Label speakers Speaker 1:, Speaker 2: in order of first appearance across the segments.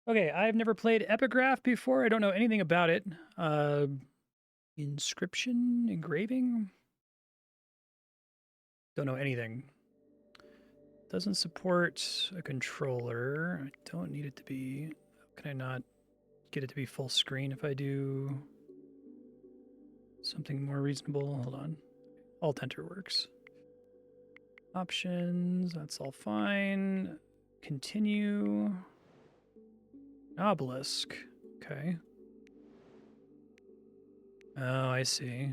Speaker 1: Okay, I've never played Epigraph before. I don't know anything about it. Inscription, engraving? Don't know anything. Doesn't support a controller. I don't need it to be. How can I not get it to be full screen if I do something more reasonable? Hold on. Alt-Enter works. Options, that's all fine. Continue. Obelisk. Okay. Oh, I see.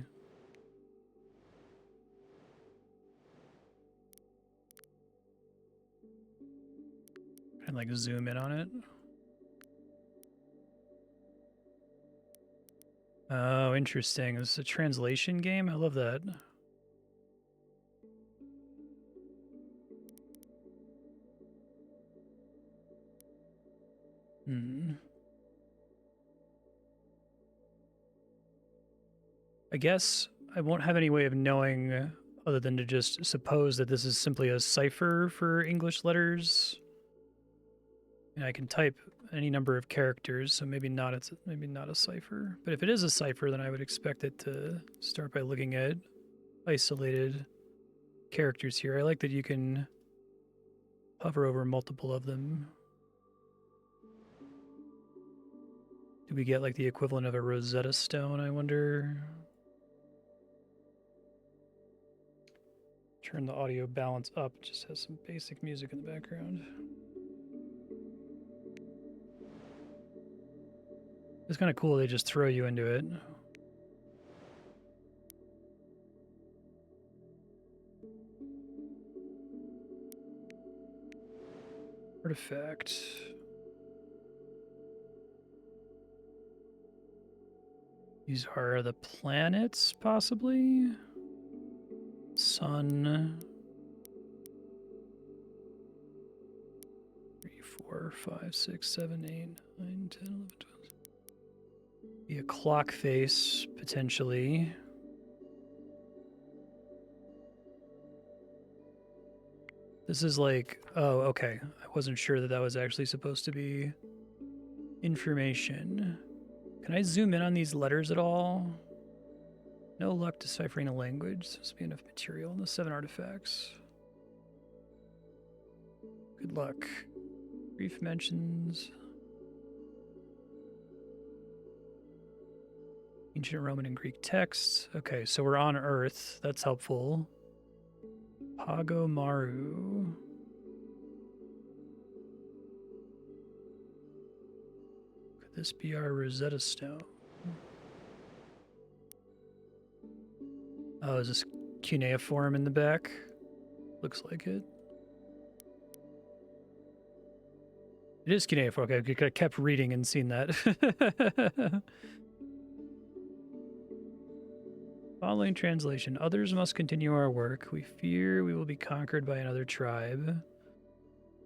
Speaker 1: Can I like zoom in on it? Oh, interesting. This is a translation game? I love that. I guess I won't have any way of knowing other than to just suppose that this is simply a cipher for English letters. And I can type any number of characters, so maybe not a cipher. But if it is a cipher, then I would expect it to start by looking at isolated characters here. I like that you can hover over multiple of them. Do we get like the equivalent of a Rosetta Stone, I wonder? Turn the audio balance up, just has some basic music in the background. It's kind of cool they just throw you into it. Artifact. These are the planets, possibly? Sun. 3, 4, 5, 6, 7, 8, 9, 10, 11, 12. Be a clock face, potentially. This is like, oh, okay. I wasn't sure that that was actually supposed to be information. Can I zoom in on these letters at all? No luck deciphering a language. This must be enough material in the 7 artifacts. Good luck. Brief mentions. Ancient Roman and Greek texts. Okay, so we're on Earth. That's helpful. Pago Maru. Could this be our Rosetta Stone? Oh, is this cuneiform in the back? Looks like it. It is cuneiform. Okay, I kept reading and seen that. Following translation. Others must continue our work. We fear we will be conquered by another tribe.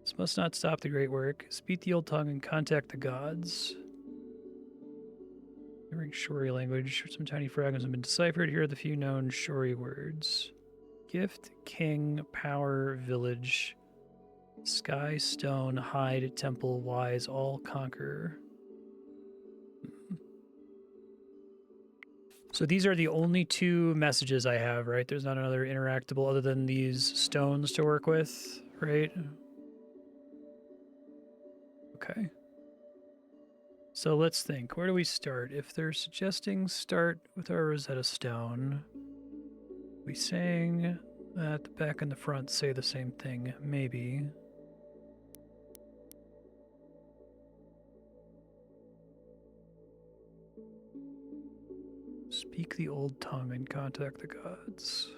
Speaker 1: This must not stop the great work. Speak the old tongue and contact the gods. Hearing Shori language. Some tiny fragments have been deciphered. Here are the few known Shori words. Gift, king, power, village, sky, stone, hide, temple, wise, all conquer. So these are the only 2 messages I have, right? There's not another interactable other than these stones to work with, right? Okay. So let's think. Where do we start? If they're suggesting start with our Rosetta Stone, we saying that the back and the front say the same thing, maybe. Speak the old tongue and contact the gods.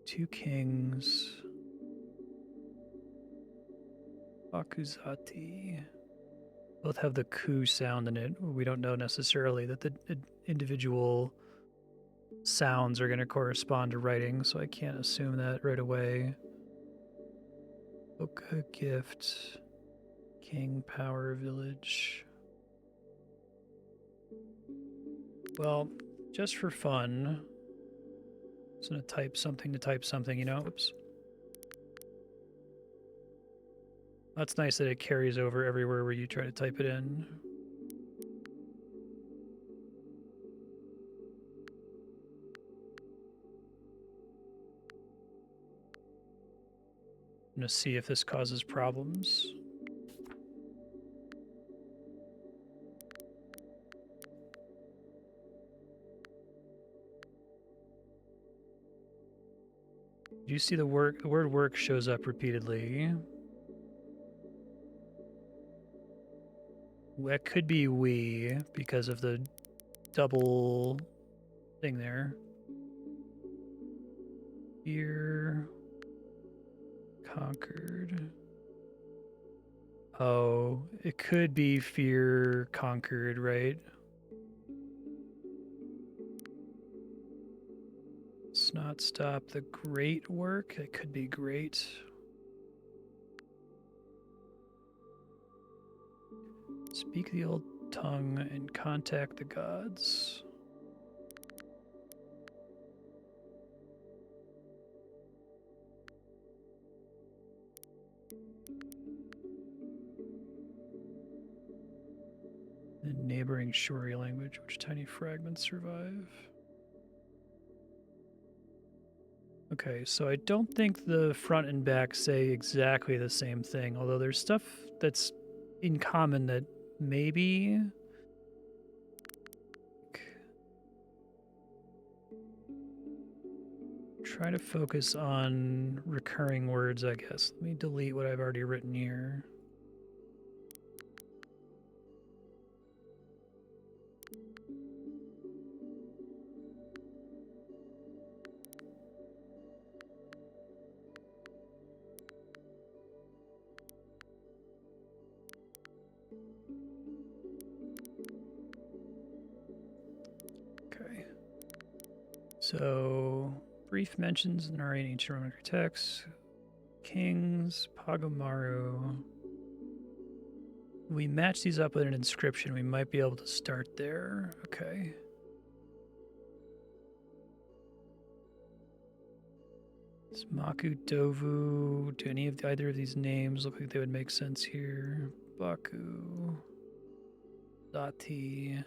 Speaker 1: Two kings. Akuzati. Both have the ku sound in it. We don't know necessarily that the individual sounds are going to correspond to writing, so I can't assume that right away. Oka gift. King power village. Well, just for fun, I'm just gonna type something to type something, you know? Oops. That's nice that it carries over everywhere where you try to type it in. I'm gonna see if this causes problems. Do you see the word work shows up repeatedly? That could be we because of the double thing there. Fear conquered. Oh, it could be fear conquered, right? Let's not stop the great work. It could be great. Speak the old tongue and contact the gods. The neighboring Shori language, which tiny fragments survive. Okay, so I don't think the front and back say exactly the same thing, although there's stuff that's in common that maybe... Try to focus on recurring words, I guess. Let me delete what I've already written here. Okay. So, brief mentions in our ancient Roman texts. Kings, Pagamaru. We match these up with an inscription. We might be able to start there. Okay. Smaku Dovu. Do any of either of these names look like they would make sense here? Baku. Zati.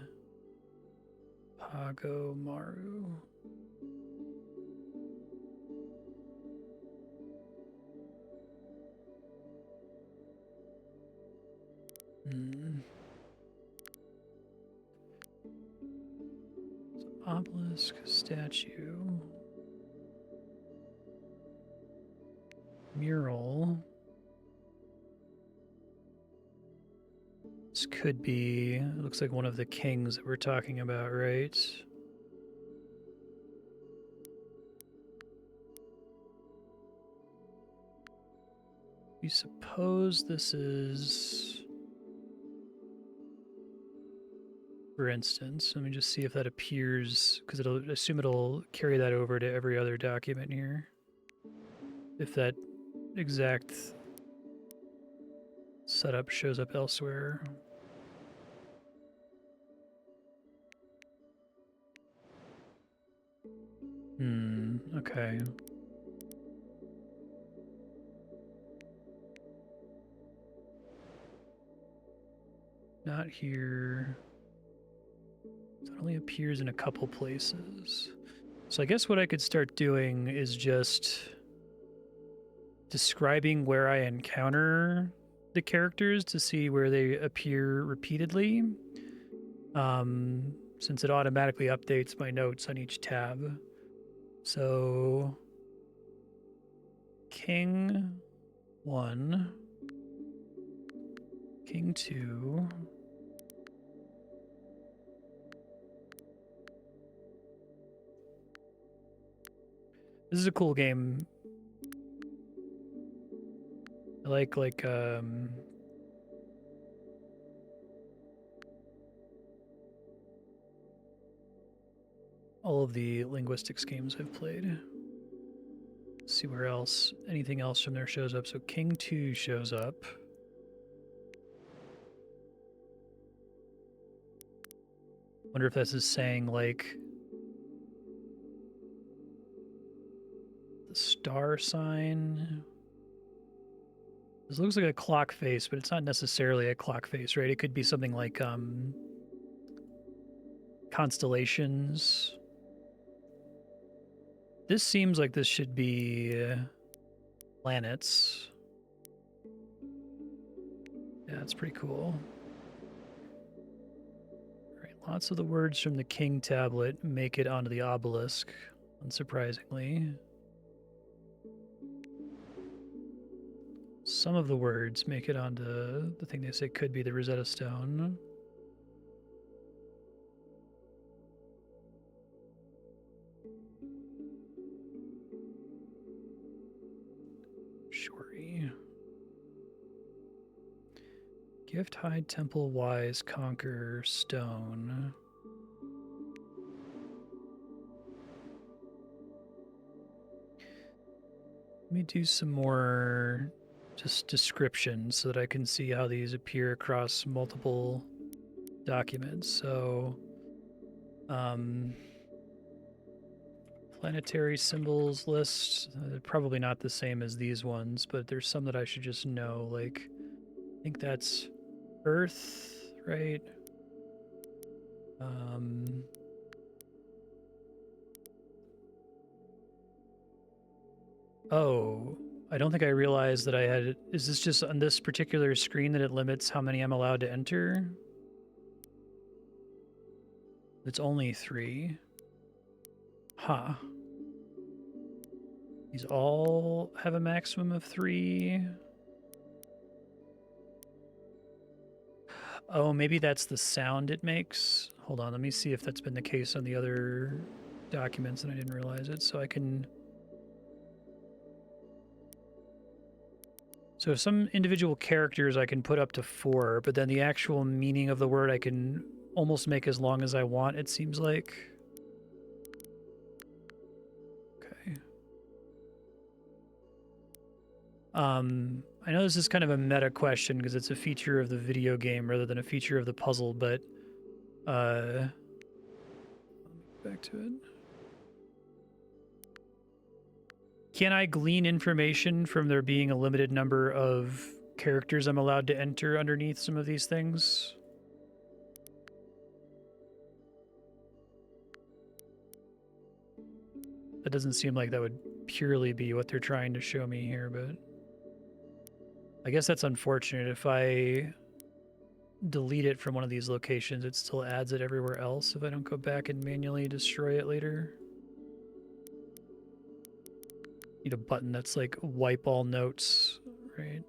Speaker 1: Pago Maru. Obelisk, statue, mural. This could be, it looks like one of the kings that we're talking about, right? We suppose this is, for instance, let me just see if that appears, because it'll assume it'll carry that over to every other document here. If that exact setup shows up elsewhere. Okay. Not here. So it only appears in a couple places. So I guess what I could start doing is just describing where I encounter the characters to see where they appear repeatedly. Since it automatically updates my notes on each tab. So King 1, King 2, this is a cool game. I like all of the linguistics games I've played. Let's see where else, anything else from there shows up. So King 2 shows up. Wonder if this is saying like the star sign. This looks like a clock face, but it's not necessarily a clock face, right? It could be something like constellations. This seems like this should be planets. Yeah, it's pretty cool. All right, lots of the words from the King tablet make it onto the obelisk, unsurprisingly. Some of the words make it onto the thing they say could be the Rosetta Stone. Shori. Gift, hide, temple, wise, conquer, stone. Let me do some more just descriptions so that I can see how these appear across multiple documents. So, planetary symbols list, probably not the same as these ones, but there's some that I should just know, like, I think that's Earth, right? Oh, I don't think I realized that I had... Is this just on this particular screen that it limits how many I'm allowed to enter? It's only 3. Huh. These all have a maximum of 3. Oh, maybe that's the sound it makes. Hold on, let me see if that's been the case on the other documents and I didn't realize it. So I can... So some individual characters I can put up to 4, but then the actual meaning of the word I can almost make as long as I want, it seems like. Okay. I know this is kind of a meta question because it's a feature of the video game rather than a feature of the puzzle, but back to it. Can I glean information from there being a limited number of characters I'm allowed to enter underneath some of these things? That doesn't seem like that would purely be what they're trying to show me here, but I guess that's unfortunate. If I delete it from one of these locations, it still adds it everywhere else if I don't go back and manually destroy it later. Need a button that's like wipe all notes, right?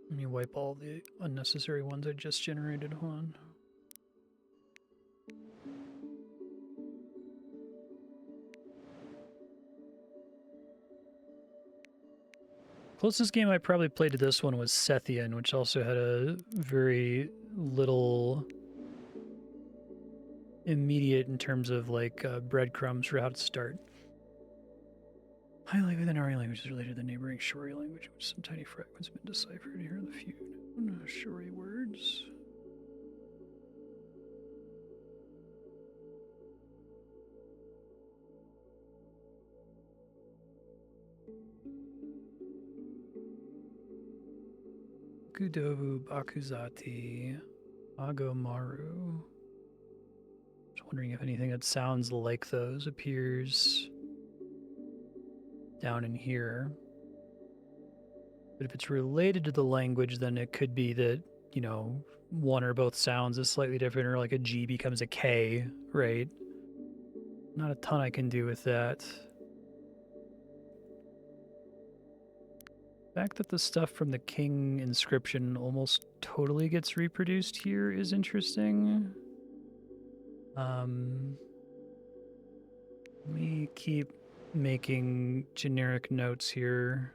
Speaker 1: Let me wipe all the unnecessary ones I just generated. Hold on. Closest game I probably played to this one was Sethian, which also had a very little immediate in terms of like breadcrumbs for how to start. Highlight within RE language is related to the neighboring Shori language, which some tiny fragments have been deciphered. Here are the few Shori words. Gudovu, Bakuzati, Agomaru. Just wondering if anything that sounds like those appears down in here. But if it's related to the language, then it could be that, you know, one or both sounds is slightly different, or like a G becomes a K, right? Not a ton I can do with that. The fact that the stuff from the King inscription almost totally gets reproduced here is interesting. Let me keep making generic notes here.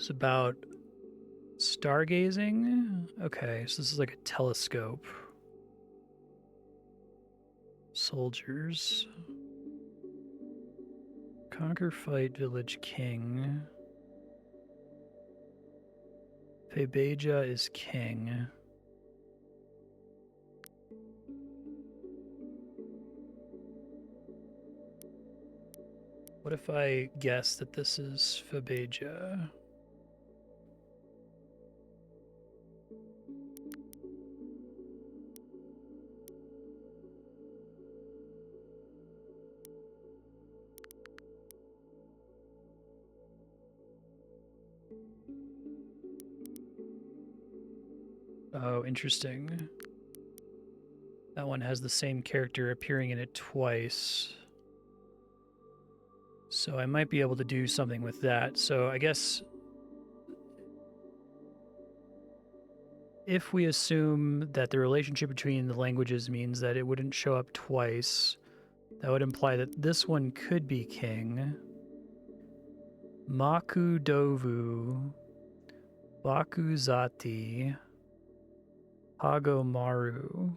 Speaker 1: It's about stargazing. Okay, so this is like a telescope. Soldiers. Conquer, fight, village king. Febeja is king. What if I guess that this is Febeja? Oh, interesting. That one has the same character appearing in it twice. So I might be able to do something with that. So I guess if we assume that the relationship between the languages means that it wouldn't show up twice, that would imply that this one could be king. Maku Dovu, Bakuzati, Hagomaru.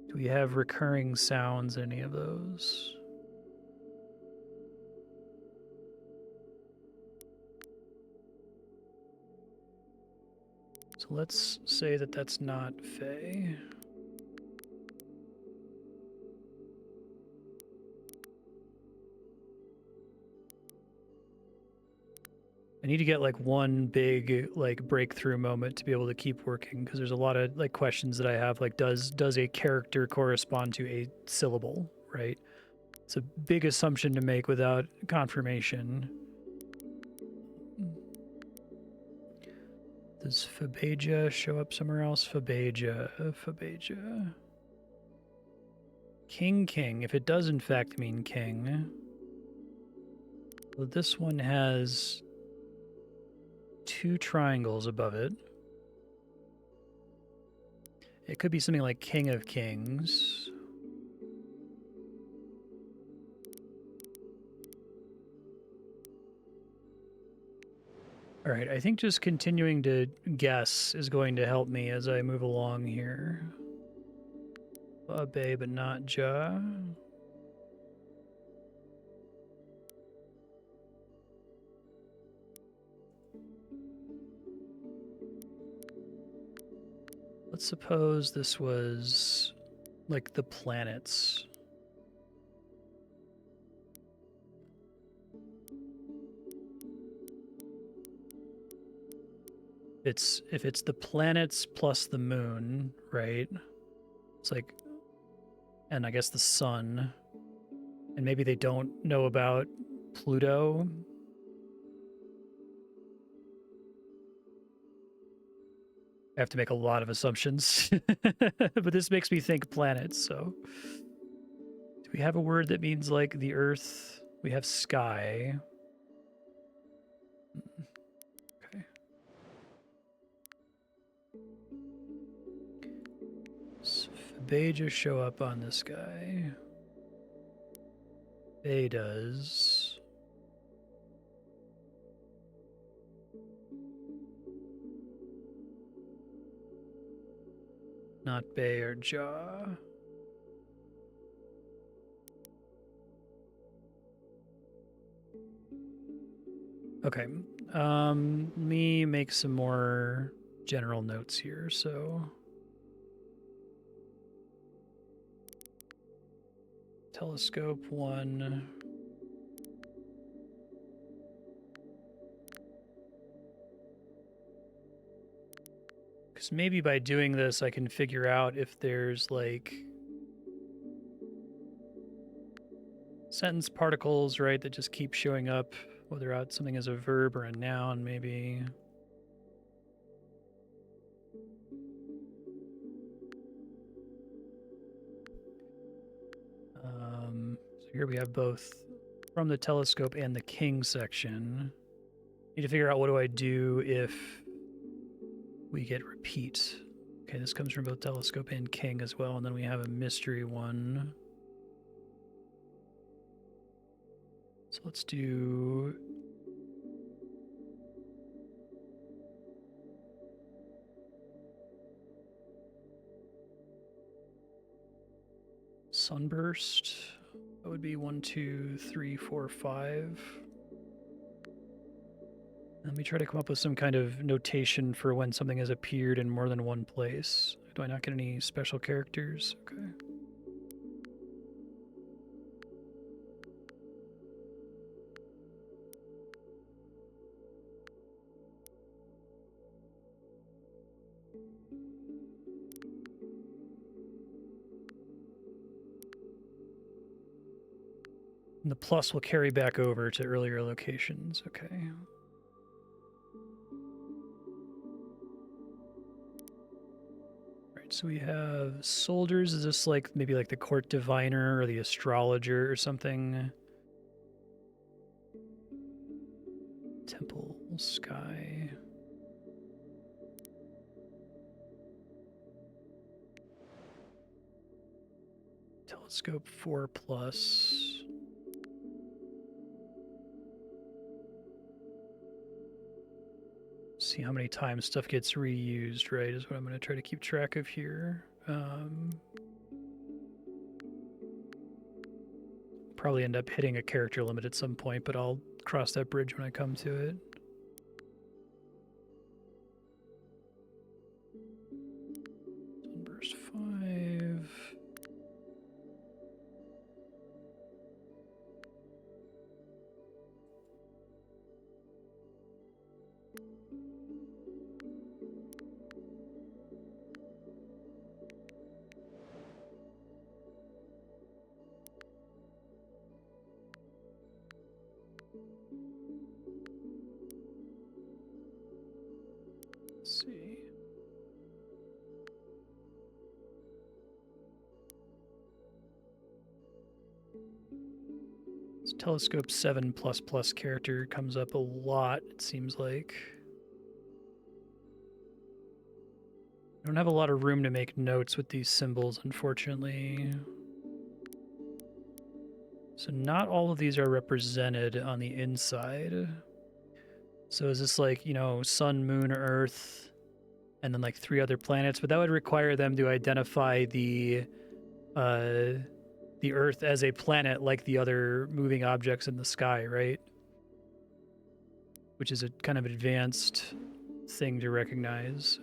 Speaker 1: Do we have recurring sounds in any of those? So let's say that that's not Fey. I need to get like one big like breakthrough moment to be able to keep working, because there's a lot of like questions that I have, like does a character correspond to a syllable, right? It's a big assumption to make without confirmation. Does Febeja show up somewhere else? Febeja. King. If it does in fact mean king. Well, this one has 2 triangles above it. It could be something like King of Kings. All right, I think just continuing to guess is going to help me as I move along here. Babe, but not Ja. Let's suppose this was like the planets. If it's the planets plus the moon, right? It's like, and I guess the sun, and maybe they don't know about Pluto. I have to make a lot of assumptions, but this makes me think planets. So, do we have a word that means like the Earth? We have sky. Okay. So Beja show up on this guy. Bay does. Not Bay or Jaw. Okay. Let me make some more general notes here. So telescope 1. Because maybe by doing this, I can figure out if there's like sentence particles, right, that just keep showing up, whether out something as a verb or a noun, maybe. So here we have both from the telescope and the king section. Need to figure out what do I do if we get repeat. Okay, this comes from both telescope and king as well, and then we have a mystery one. So let's do Sunburst. That would be 1, 2, 3, 4, 5. Let me try to come up with some kind of notation for when something has appeared in more than one place. Do I not get any special characters? Okay. And the plus will carry back over to earlier locations. Okay. Right, so we have soldiers. Is this like maybe like the court diviner or the astrologer or something? Temple sky. Telescope 4+. See how many times stuff gets reused, right, is what I'm going to try to keep track of here. Probably end up hitting a character limit at some point, but I'll cross that bridge when I come to it. Sunburst 5. Let's see. This telescope 7++ character comes up a lot, it seems like. I don't have a lot of room to make notes with these symbols, unfortunately. So not all of these are represented on the inside. So is this like, you know, sun, moon, earth, and then like 3 other planets? But that would require them to identify the Earth as a planet like the other moving objects in the sky, right? Which is a kind of advanced thing to recognize.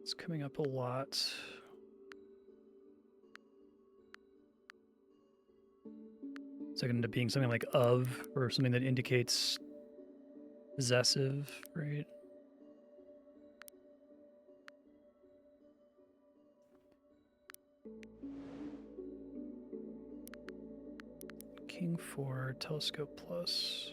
Speaker 1: It's coming up a lot. It's going to end up being something like of, or something that indicates possessive, right? King 4, telescope plus.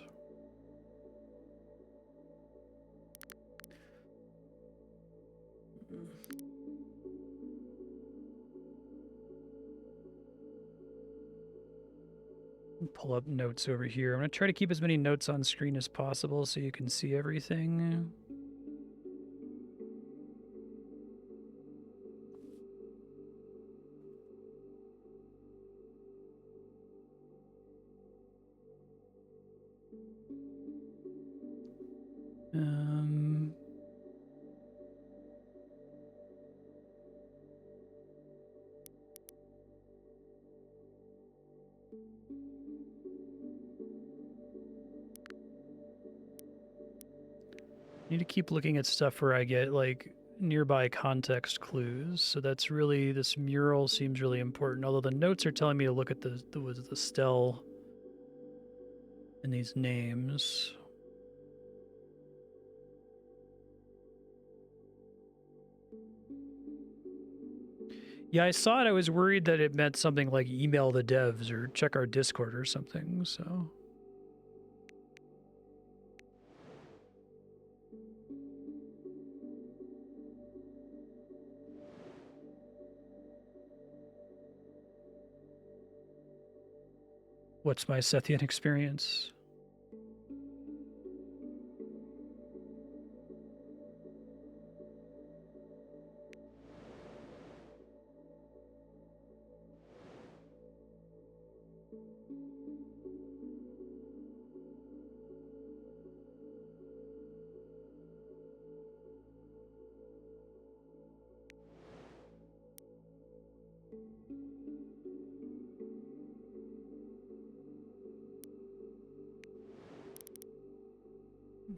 Speaker 1: Pull up notes over here. I'm going to try to keep as many notes on screen as possible so you can see everything. Need to keep looking at stuff where I get like nearby context clues. So that's really, this mural seems really important. Although the notes are telling me to look at the stele and these names. Yeah, I saw it. I was worried that it meant something like email the devs or check our Discord or something, so. What's my Sethian experience?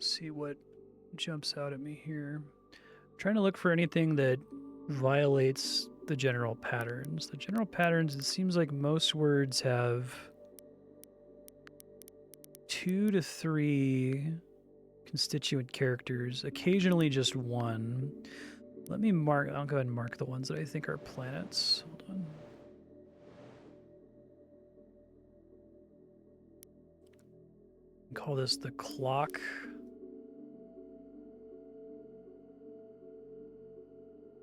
Speaker 1: Let's see what jumps out at me here. I'm trying to look for anything that violates the general patterns. The general patterns, it seems like most words have 2 to 3 constituent characters, occasionally just 1. Let me mark, I'll go ahead and mark the ones that I think are planets. Hold on. Call this the clock.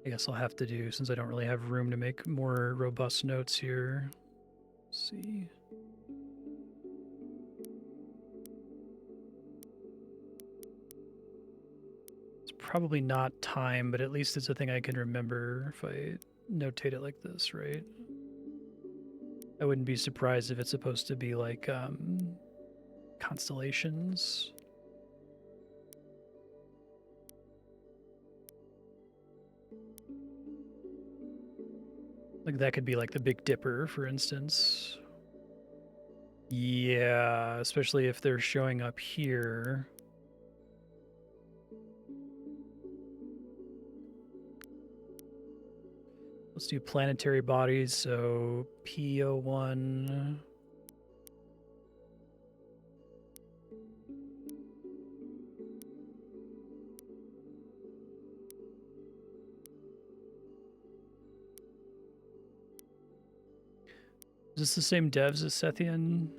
Speaker 1: I guess I'll have to do, since I don't really have room to make more robust notes here. Let's see. It's probably not time, but at least it's a thing I can remember if I notate it like this, right? I wouldn't be surprised if it's supposed to be like constellations. Like that could be like the Big Dipper, for instance. Yeah, especially if they're showing up here. Let's do planetary bodies, so P01. Is this the same devs as Sethian?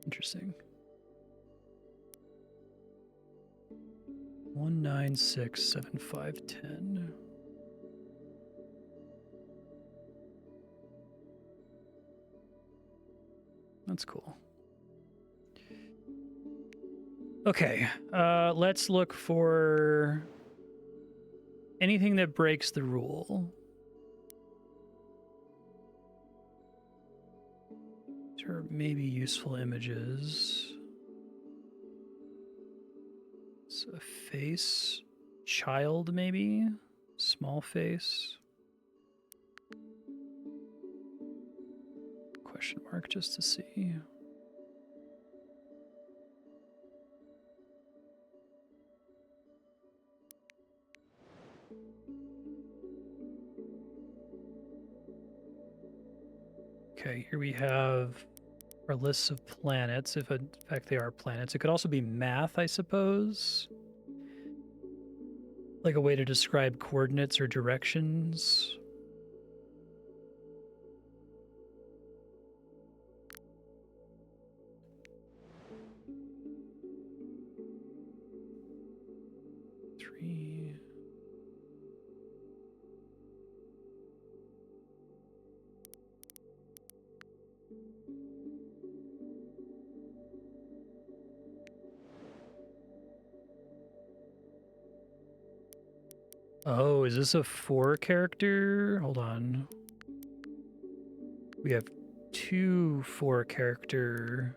Speaker 1: Interesting. 1967510. That's cool. Okay, let's look for anything that breaks the rule. Or maybe useful images. So a face, child maybe, small face. Question mark just to see. Okay, here we have our lists of planets, if in fact they are planets. It could also be math, I suppose. Like a way to describe coordinates or directions. Oh, is this a 4 character? Hold on. We have 2 4 character.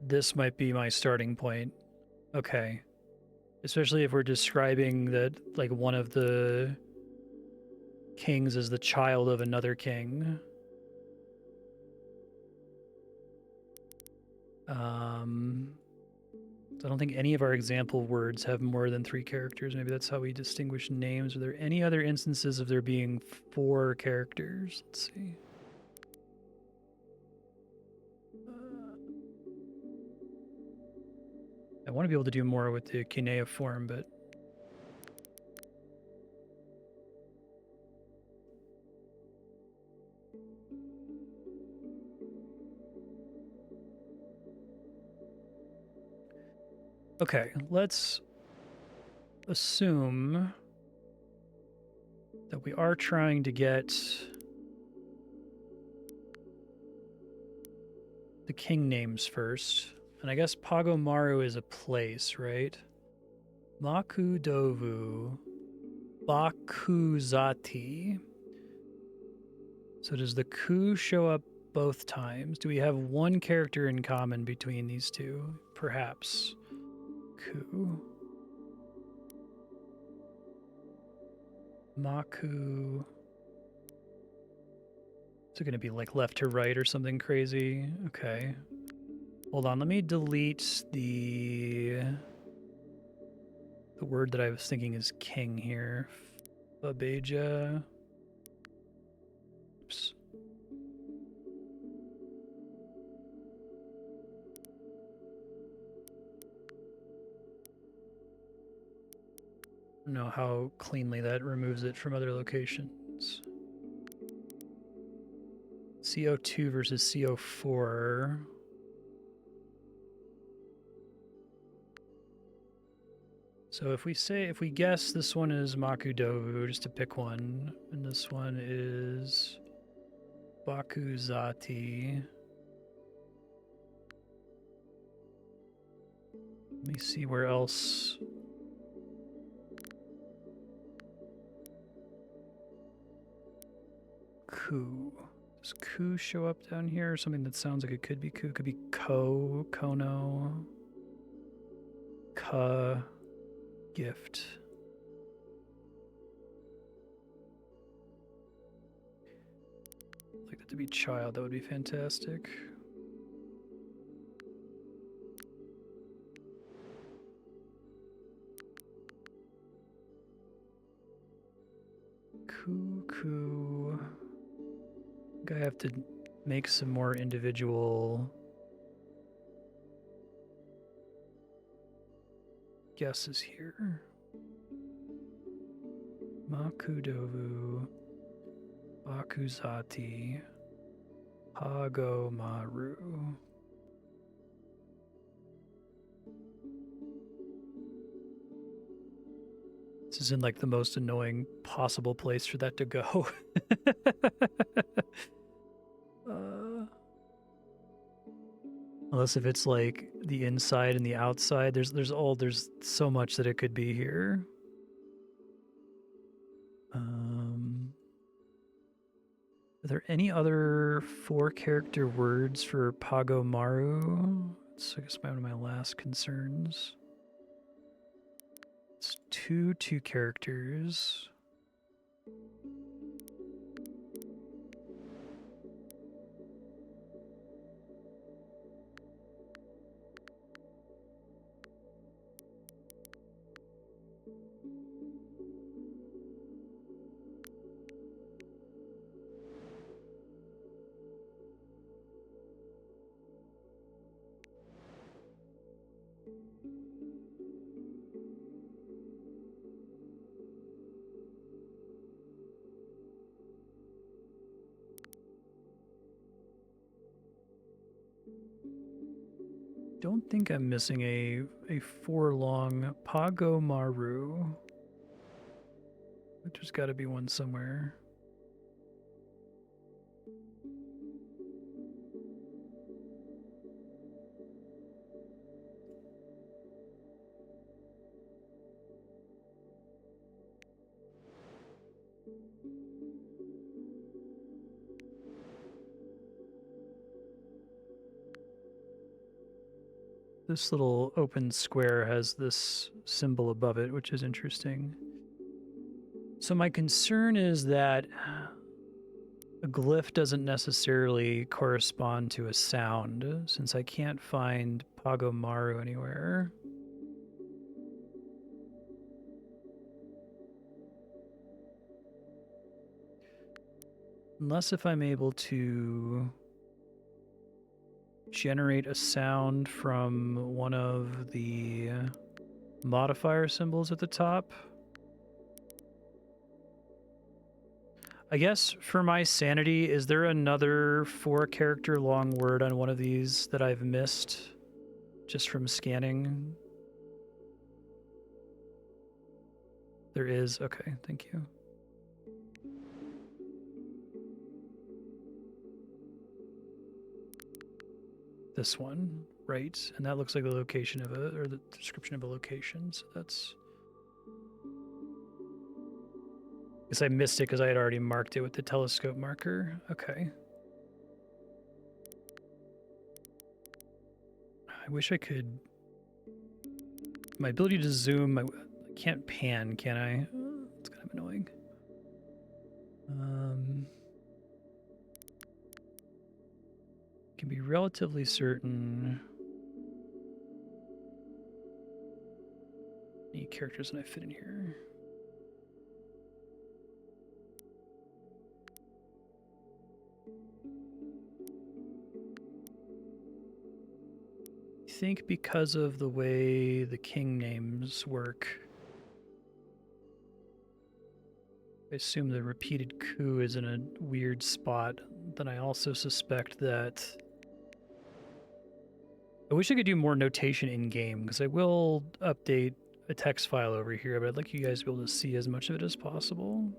Speaker 1: This might be my starting point. Okay. Especially if we're describing that, like, one of the kings is the child of another king. I don't think any of our example words have more than 3 characters. Maybe that's how we distinguish names. Are there any other instances of there being 4 characters? Let's see. I want to be able to do more with the cuneiform, but... Okay, let's assume that we are trying to get the king names first. And I guess Pagomaru is a place, right? Makudovu, Bakuzati. So does the ku show up both times? Do we have one character in common between these two? Perhaps. Ku. Maku. Is it going to be like left to right or something crazy? Okay. Hold on, let me delete the word that I was thinking is king here. Babeja. Oops. I don't know how cleanly that removes it from other locations. CO2 versus CO4. So if we guess this one is Makudovu, just to pick one, and this one is Bakuzati. Let me see where else. Ku. Does Ku show up down here? Something that sounds like it could be Ku. Could be Ko, Kono, Ka, Gift. I'd like that to be child. That would be fantastic. Ku. I think I have to make some more individual guesses here. Makudovu, Bakuzati, Hagomaru. This is in like the most annoying possible place for that to go. Unless if it's like the inside and the outside, there's so much that it could be here. Are there any other 4-character words for Pagomaru? It's, I guess, one of my last concerns. It's two characters. Don't think I'm missing a 4-long Pagomaru. There's got to be one somewhere. This little open square has this symbol above it, which is interesting. So my concern is that a glyph doesn't necessarily correspond to a sound, since I can't find Pagomaru anywhere. Unless if I'm able to generate a sound from one of the modifier symbols at the top. I guess for my sanity, is there another 4-character long word on one of these that I've missed just from scanning? There is. Okay, thank you. This one, right? And that looks like the location of it, or the description of a location. So that's. I guess I missed it because I had already marked it with the telescope marker. Okay. I wish I could. My ability to zoom, I can't pan, can I? It's kind of annoying. can be relatively certain. Any characters that I fit in here? I think because of the way the king names work, I assume the repeated coup is in a weird spot. Then I also suspect that I wish I could do more notation in game, because I will update a text file over here, but I'd like you guys to be able to see as much of it as possible.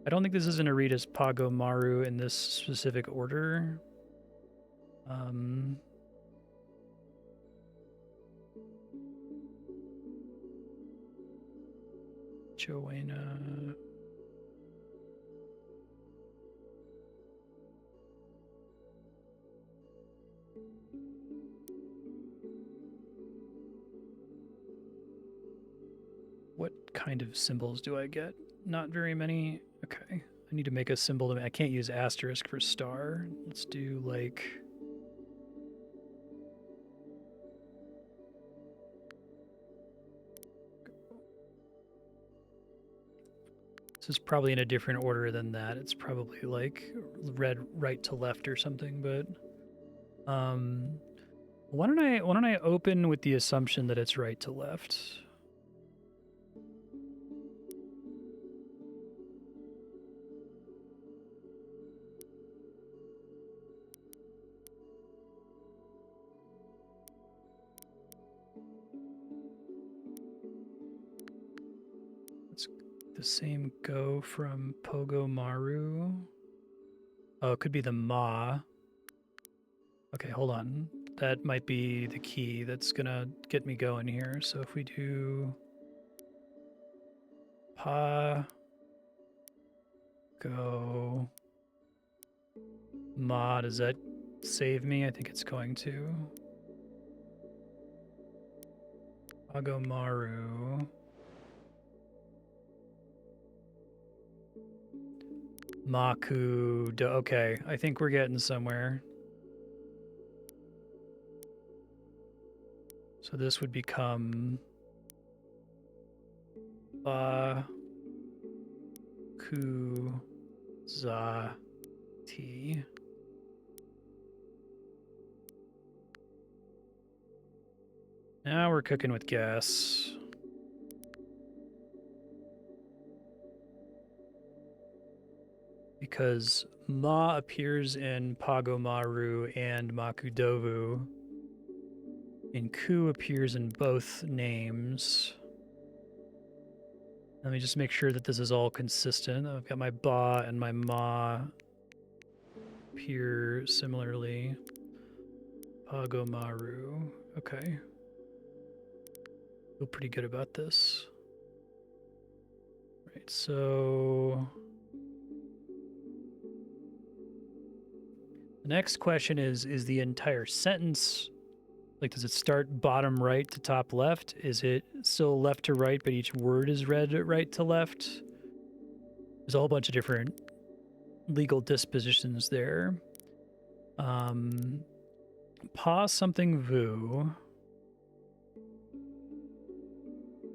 Speaker 1: I don't think this is going to read as Pago Maru in this specific order. Joanna. What kind of symbols do I get? Not very many. Okay. I need to make a symbol. I can't use asterisk for star. Let's do like... This is probably in a different order than that. It's probably like read right to left or something, but why don't I open with the assumption that it's right to left? The same go from Pogo Maru. Oh, it could be the Ma. Okay, hold on. That might be the key that's gonna get me going here. So if we do Pa Go Ma, does that save me? I think it's going to. Pago Maru. Maku. Okay, I think we're getting somewhere. So this would become Ba Ku Za Ti. Now we're cooking with gas. Because Ma appears in Pago Maru and Makudovu, and Ku appears in both names. Let me just make sure that this is all consistent. I've got my Ba and my Ma appear similarly. Pago Maru. Okay. Feel pretty good about this. Right, so the next question is the entire sentence, like, does it start bottom right to top left? Is it still left to right, but each word is read right to left? There's a whole bunch of different legal dispositions there. Pa something Vu.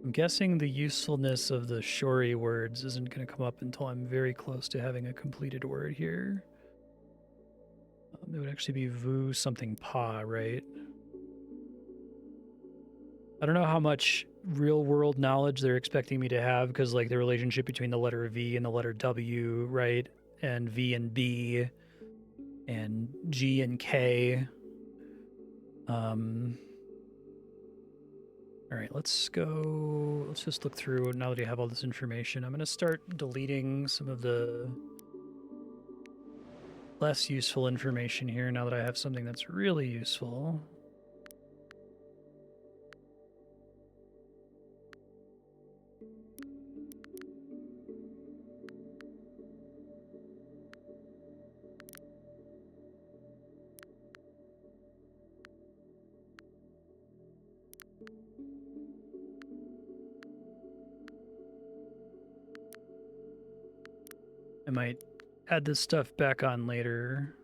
Speaker 1: I'm guessing the usefulness of the Shori words isn't going to come up until I'm very close to having a completed word here. It would actually be Vu something Pa, right? I don't know how much real world knowledge they're expecting me to have, because like the relationship between the letter V and the letter W, right? And V and B and G and K. All right, let's just look through now that I have all this information. I'm going to start deleting some of the less useful information here now that I have something that's really useful. I might add this stuff back on later.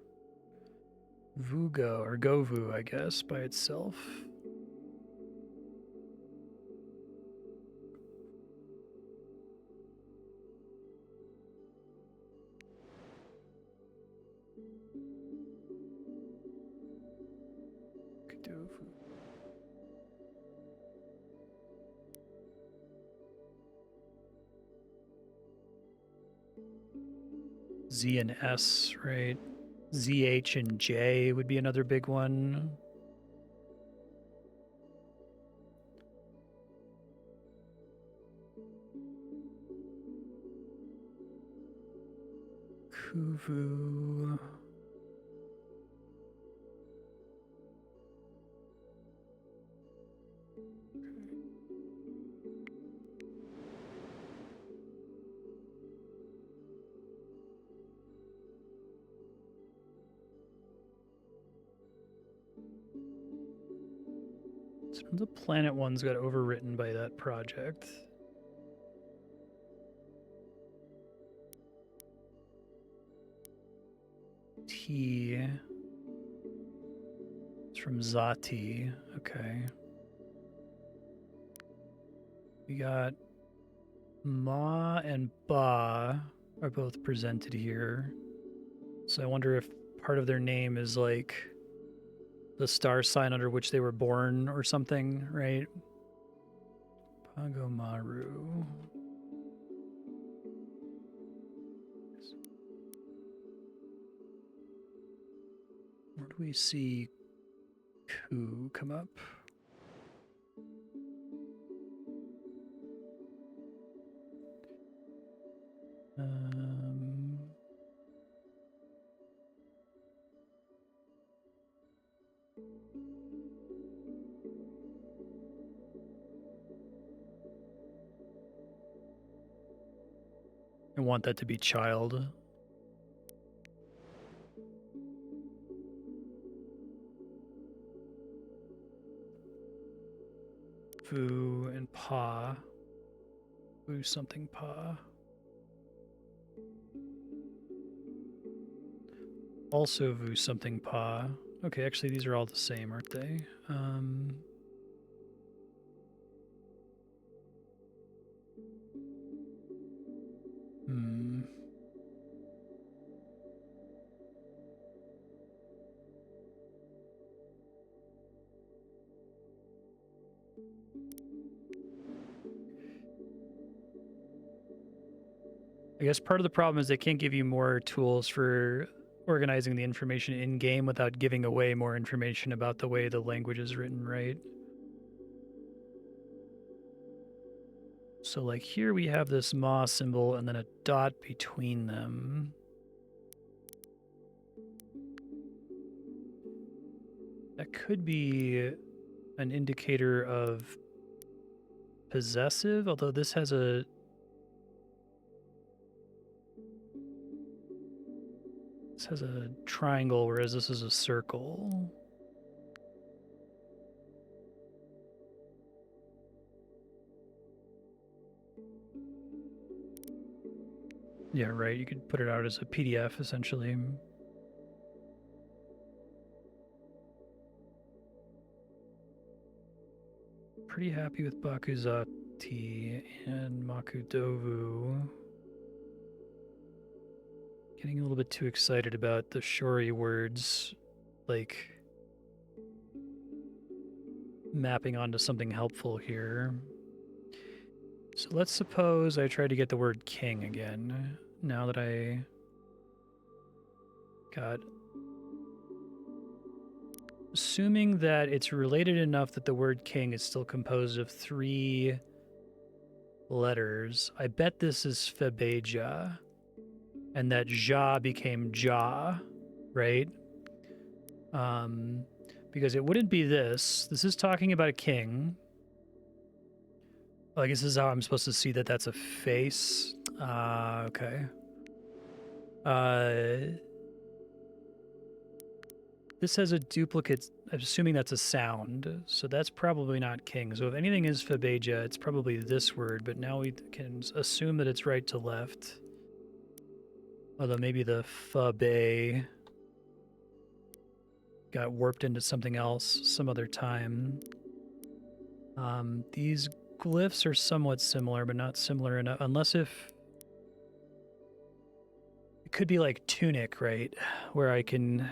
Speaker 1: Vugo, or Govu, I guess, by itself. Z and S, right? ZH and J would be another big one. Kuvu. Some of the planet ones got overwritten by that project. T. It's from Zati. Okay. We got Ma and Ba are both presented here. So I wonder if part of their name is like the star sign under which they were born or something, right? Pagomaru. Where do we see Ku come up? I want that to be child. Vu and Pa. Vu something Pa. Also Vu something Pa. Okay, actually these are all the same, aren't they? I guess part of the problem is they can't give you more tools for organizing the information in-game without giving away more information about the way the language is written, right? So like here we have this Ma symbol and then a dot between them. That could be an indicator of possessive, although this has a... This has a triangle, whereas this is a circle. Yeah, right. You could put it out as a PDF, essentially. Pretty happy with Bakuzati and Makudovu. Getting a little bit too excited about the Shori words, like mapping onto something helpful here. So let's suppose I try to get the word king again, now that I got... Assuming that it's related enough that the word king is still composed of 3 letters, I bet this is Febeja, and that Ja became Ja, right? Because it wouldn't be this. This is talking about a king. Well, I guess this is how I'm supposed to see that that's a face. Okay. This has a duplicate, I'm assuming that's a sound, so that's probably not king. So if anything is Febeja, it's probably this word, but now we can assume that it's right to left. Although maybe the Fabe got warped into something else some other time. These glyphs are somewhat similar, but not similar enough, unless if... It could be like tunic, right? Where I can...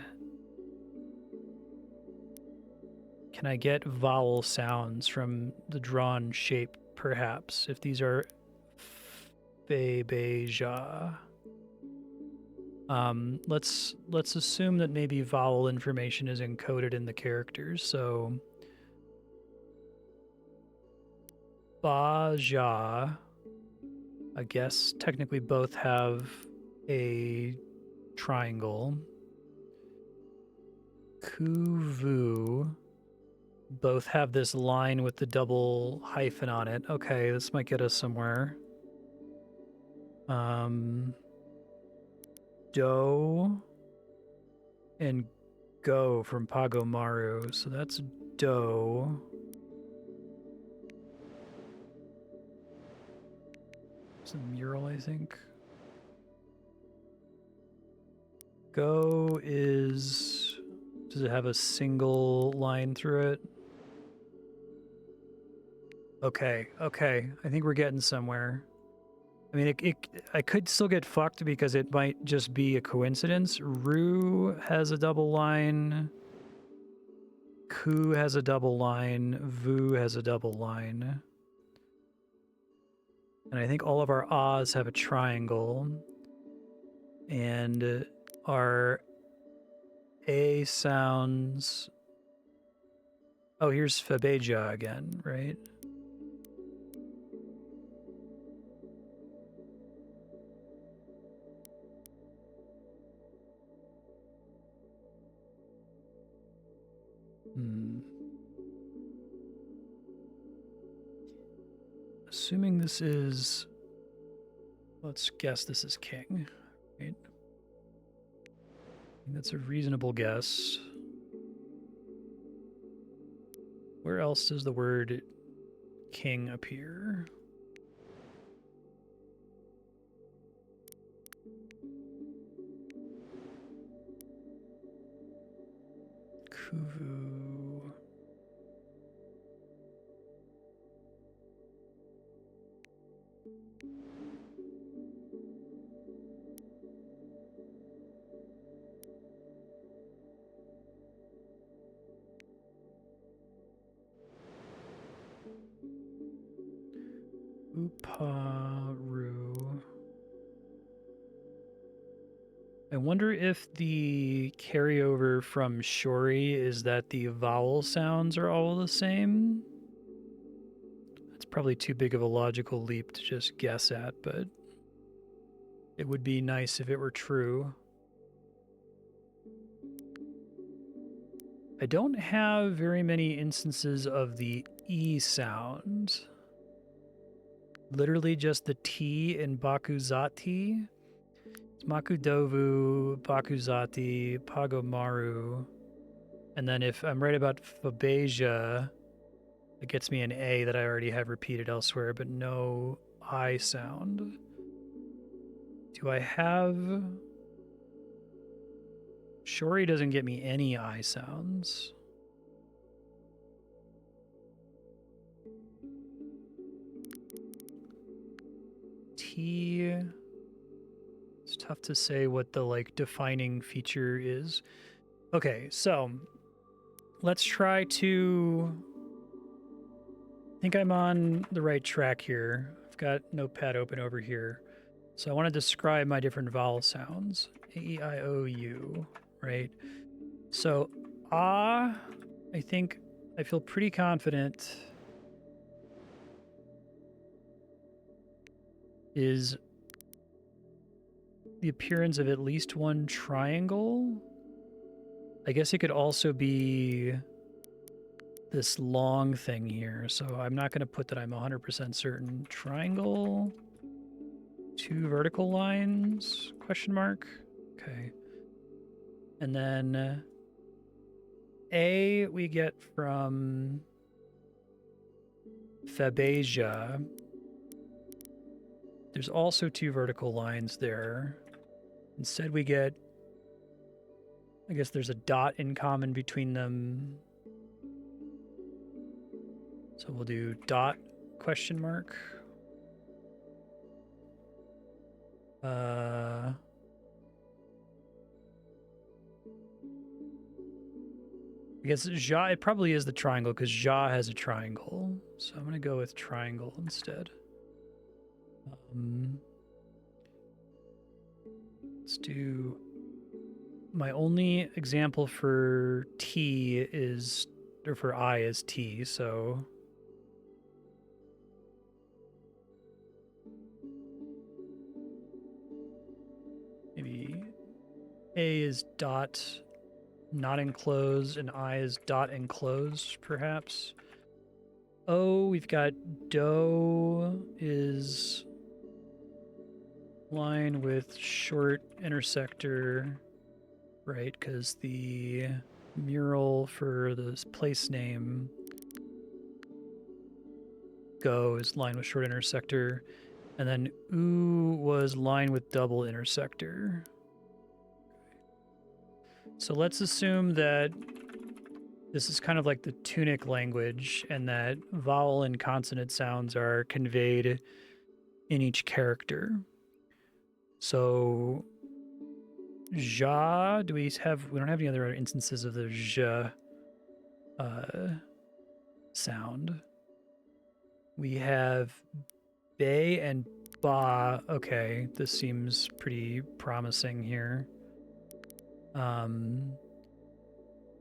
Speaker 1: Can I get vowel sounds from the drawn shape, perhaps? If these are Beja. Let's assume that maybe vowel information is encoded in the characters, so... Baja, I guess technically both have a triangle. Kuvu, both have this line with the double hyphen on it. Okay, this might get us somewhere. Do and go from Pagomaru, so that's do. It's a mural, I think. Go is... Does it have a single line through it? Okay, okay. I think we're getting somewhere. I mean, I could still get fucked because it might just be a coincidence. Ru has a double line. Ku has a double line. Vu has a double line. And I think all of our ahs have a triangle. And our A sounds... Oh, here's Fabeja again, right? Assuming this is... Let's guess this is king, right? That's a reasonable guess. Where else does the word king appear? Kuvu. Uparu. I wonder if the carryover from Shori is that the vowel sounds are all the same. That's probably too big of a logical leap to just guess at, but it would be nice if it were true. I don't have very many instances of the E sound. Literally just the T in Bakuzati. It's Makudovu, Bakuzati, Pagomaru. And then if I'm right about Fabeja, it gets me an A that I already have repeated elsewhere, but no I sound. Do I have... Shori doesn't get me any I sounds. T... It's tough to say what the, like, defining feature is. Okay, so let's try to... I think I'm on the right track here. I've got Notepad open over here. So I want to describe my different vowel sounds. A, E, I, O, U, right? So, I think I feel pretty confident is the appearance of at least one triangle. I guess it could also be this long thing here, so I'm not going to put that I'm 100% certain. Triangle, 2 vertical lines, question mark. Okay. And then A we get from Fabeja. There's also 2 vertical lines there. Instead we get I guess there's a dot in common between them. So we'll do dot question mark. I guess Jha, it probably is the triangle because Jha has a triangle. So I'm going to go with triangle instead. Let's do... My only example for T is... Or for I is T, so... Maybe A is dot not enclosed and I is dot enclosed, perhaps. O, we've got do is line with short intersector, right? Because the mural for the place name Go is line with short intersector. And then U was line with double intersector. So let's assume that this is kind of like the tunic language and that vowel and consonant sounds are conveyed in each character. So Jha, we don't have any other instances of the J sound. We have Bay and Ba. Okay, this seems pretty promising here.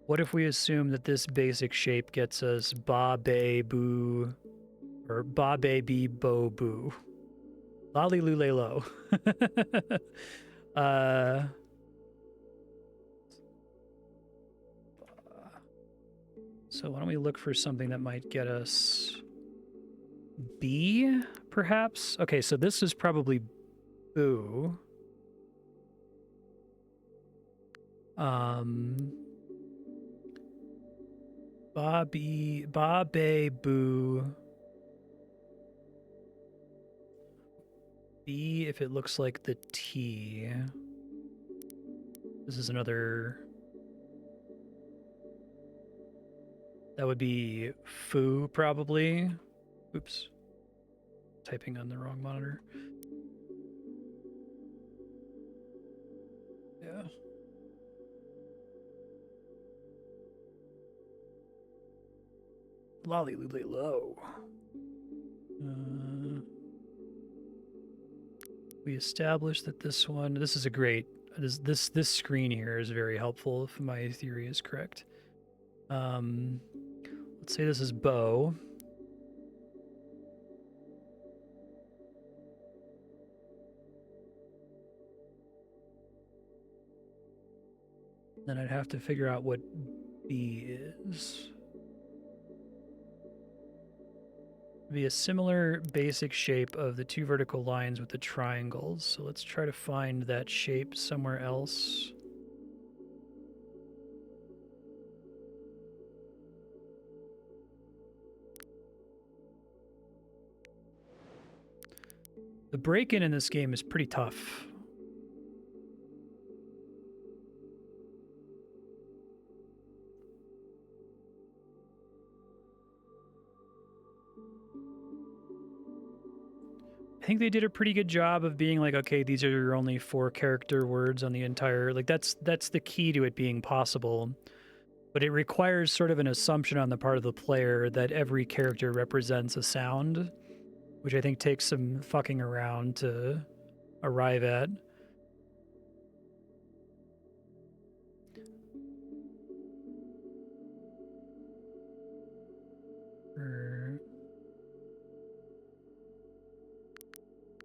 Speaker 1: What if we assume that this basic shape gets us Ba, Bay, Boo, or Ba, Bay, Bee, Bo, Boo. Lolly, Lule, Lo. So why don't we look for something that might get us B, perhaps? Okay, so this is probably Boo. Ba, Bay, Boo. B if it looks like the T. This is another... That would be Foo, probably. Oops. Typing on the wrong monitor. Yeah. Lolly, Lule, Lo. We established that this one... This is a great... This screen here is very helpful if my theory is correct. Let's say this is Bo. Then I'd have to figure out what B is. Be a similar basic shape of the two vertical lines with the triangles. So let's try to find that shape somewhere else. The break-in in this game is pretty tough. I think they did a pretty good job of being like, okay, these are your only 4 character words on the entire... Like, that's the key to it being possible. But it requires sort of an assumption on the part of the player that every character represents a sound, which I think takes some fucking around to arrive at.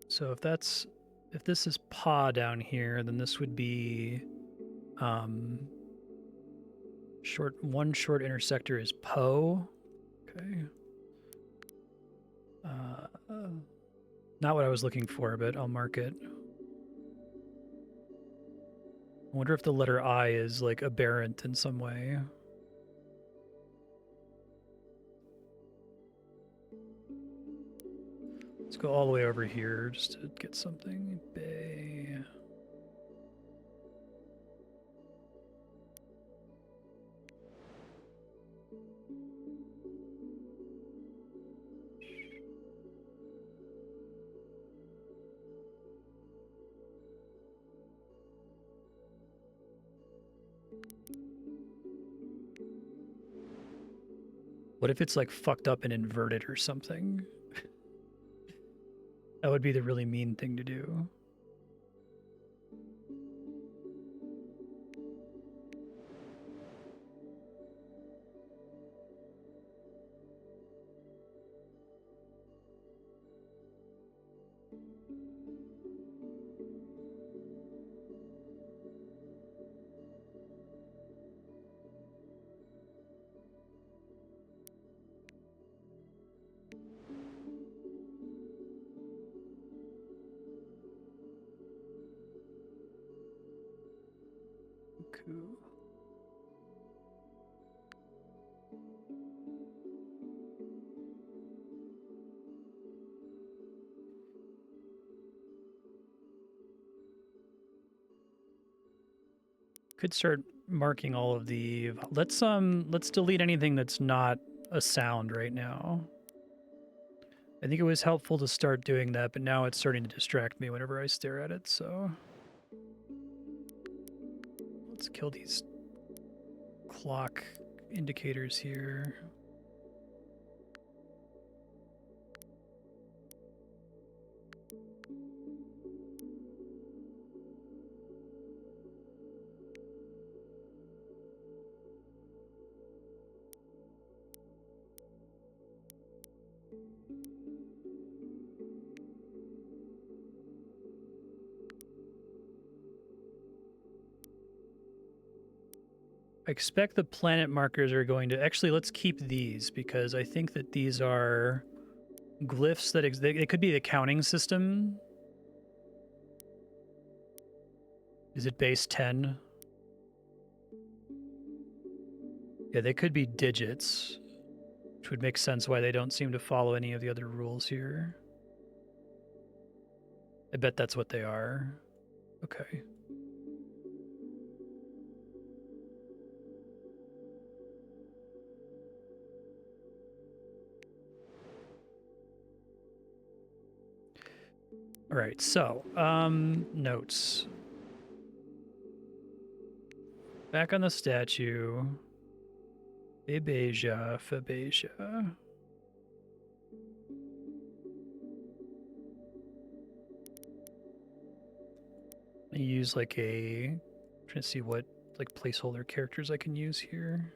Speaker 1: So if this is pa down here, then this would be one short intersector is po. Okay. Not what I was looking for, but I'll mark it. I wonder if the letter I is like aberrant in some way. Let's go all the way over here just to get something. Bay. What if it's like fucked up and inverted or something? That would be the really mean thing to do. Cool. Could start marking all of the. Let's delete anything that's not a sound right now. I think it was helpful to start doing that, but now it's starting to distract me whenever I stare at it, so let's kill these clock indicators here. I expect the planet markers are going to... Actually, let's keep these, because I think that these are glyphs that... It could be the counting system. Is it base 10? Yeah, they could be digits, which would make sense why they don't seem to follow any of the other rules here. I bet that's what they are. Okay. All right, so, notes. Back on the statue. Fabesia. I use like I'm trying to see what like placeholder characters I can use here.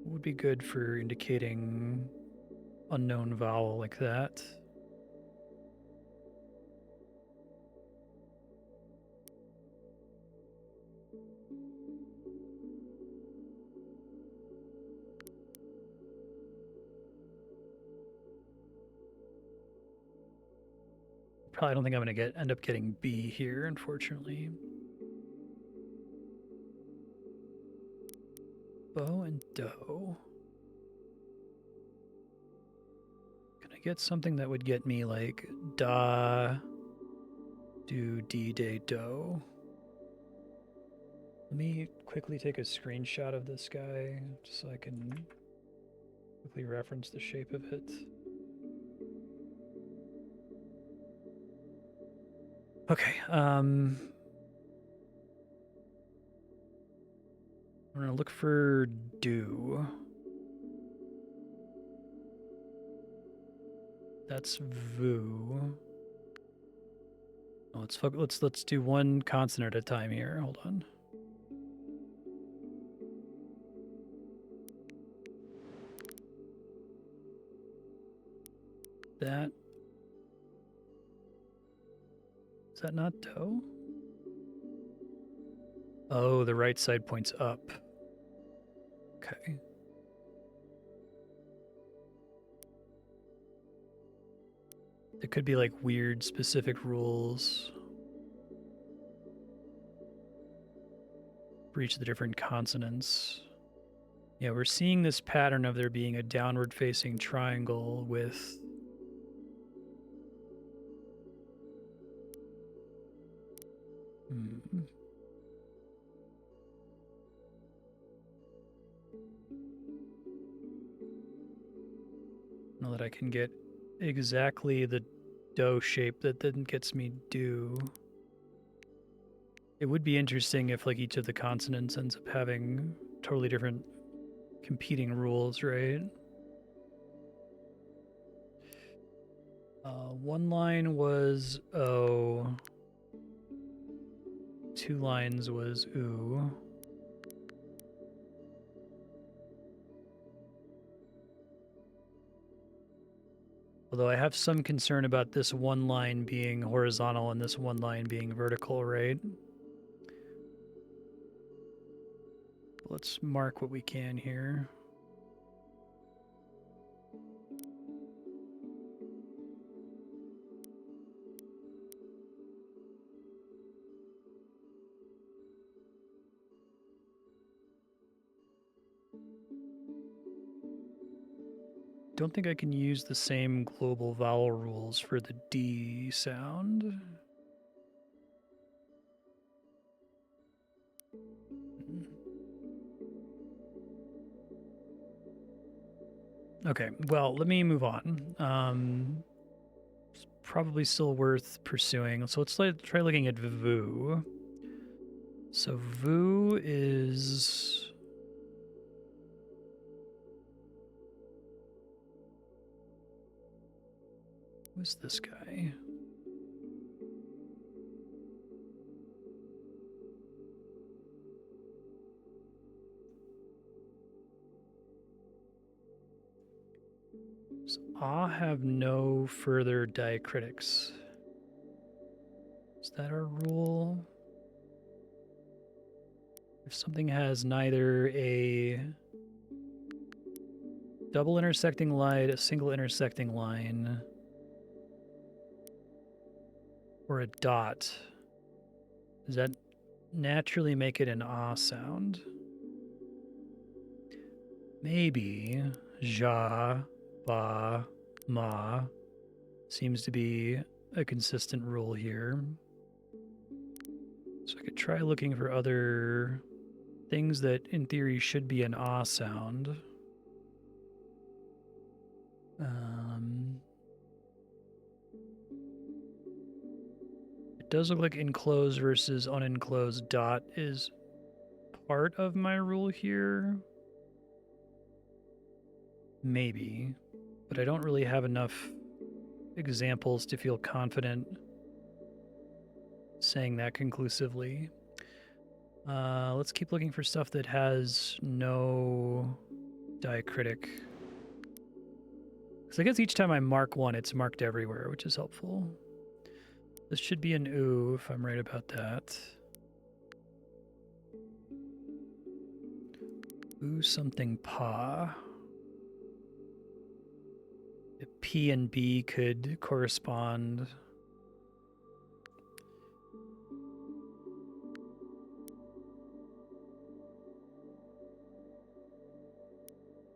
Speaker 1: What would be good for indicating unknown vowel like that? Probably don't think I'm gonna end up getting B here, unfortunately. Bow and doe. Can I get something that would get me like da, do, d, day, do? Let me quickly take a screenshot of this guy just so I can quickly reference the shape of it. Okay, I'm gonna look for do. That's Vu. Oh, let's do one consonant at a time here. Hold on. That. Is that not do? Oh, the right side points up. Okay. There could be like weird specific rules for each of the different consonants. Yeah, we're seeing this pattern of there being a downward facing triangle with Now that I can get exactly the dough shape that then gets me do. It would be interesting if like each of the consonants ends up having totally different competing rules, right? One line was O. 2 lines was oo. Although I have some concern about this one line being horizontal and this one line being vertical, right? Let's mark what we can here. Don't think I can use the same global vowel rules for the D sound. Okay, well, let me move on. It's probably still worth pursuing. So let's try looking at Vubu. So Vu is... Who's this guy? So I have no further diacritics. Is that our rule? If something has neither a double intersecting line, a single intersecting line, or a dot, does that naturally make it an ah sound? Maybe ja, ba, ma seems to be a consistent rule here. So I could try looking for other things that in theory should be an ah sound. It does look like enclosed versus unenclosed dot is part of my rule here. Maybe, but I don't really have enough examples to feel confident saying that conclusively. Let's keep looking for stuff that has no diacritic. Because I guess each time I mark one, it's marked everywhere, which is helpful. This should be an oo, if I'm right about that. Oo something pa. The P and B could correspond.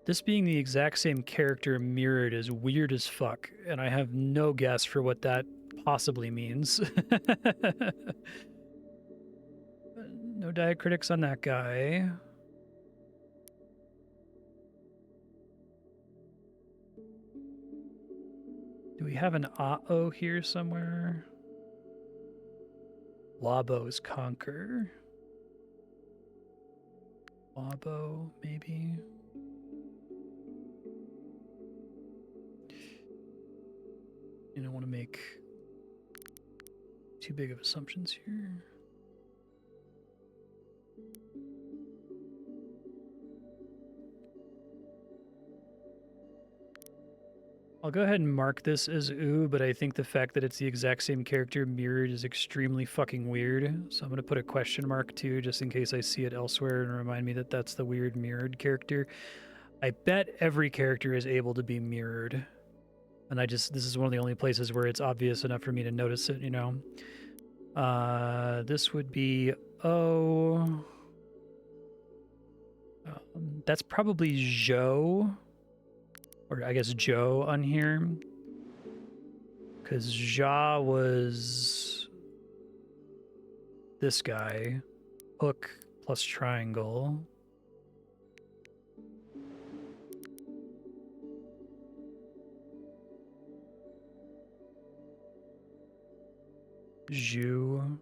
Speaker 1: This being the exact same character mirrored is weird as fuck, and I have no guess for what that possibly means. No diacritics on that guy. Do we have an A-O here somewhere? Wabo is conquer. Wabo, maybe? I don't want to make too big of assumptions here. I'll go ahead and mark this as oo, but I think the fact that it's the exact same character mirrored is extremely fucking weird. So I'm going to put a question mark too, just in case I see it elsewhere and remind me that that's the weird mirrored character. I bet every character is able to be mirrored. And this is one of the only places where it's obvious enough for me to notice it, you know? This would be O. That's probably Zhou. Or I guess Joe on here. Because Ja was this guy. Hook plus triangle. Zhu.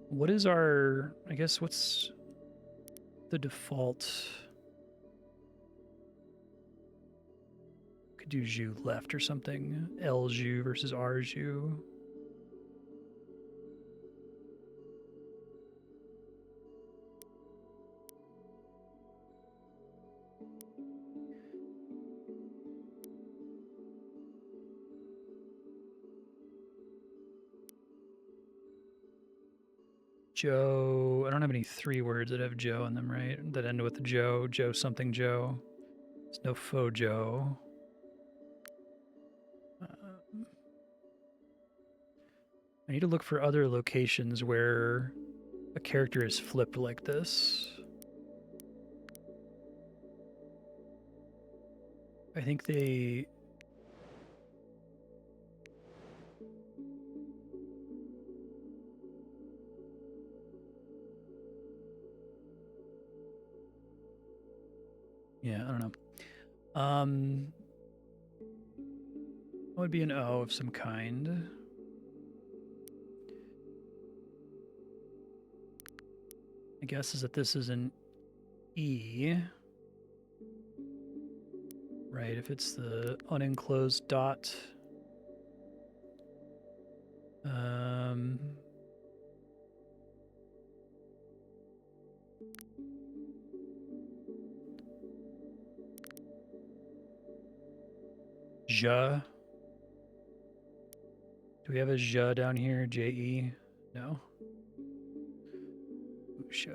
Speaker 1: What is our, I guess, what's the default? Could do Zhu left or something. L-Zhu versus R-Zhu. Joe, I don't have any 3 words that have Joe in them, right? That end with Joe, Joe something Joe. There's no faux Joe. I need to look for other locations where a character is flipped like this. I think they... Yeah, I don't know. That would be an O of some kind. My guess is that this is an E. Right, if it's the unenclosed dot. Zha. Do we have a Zha down here? J-E? No. Zha.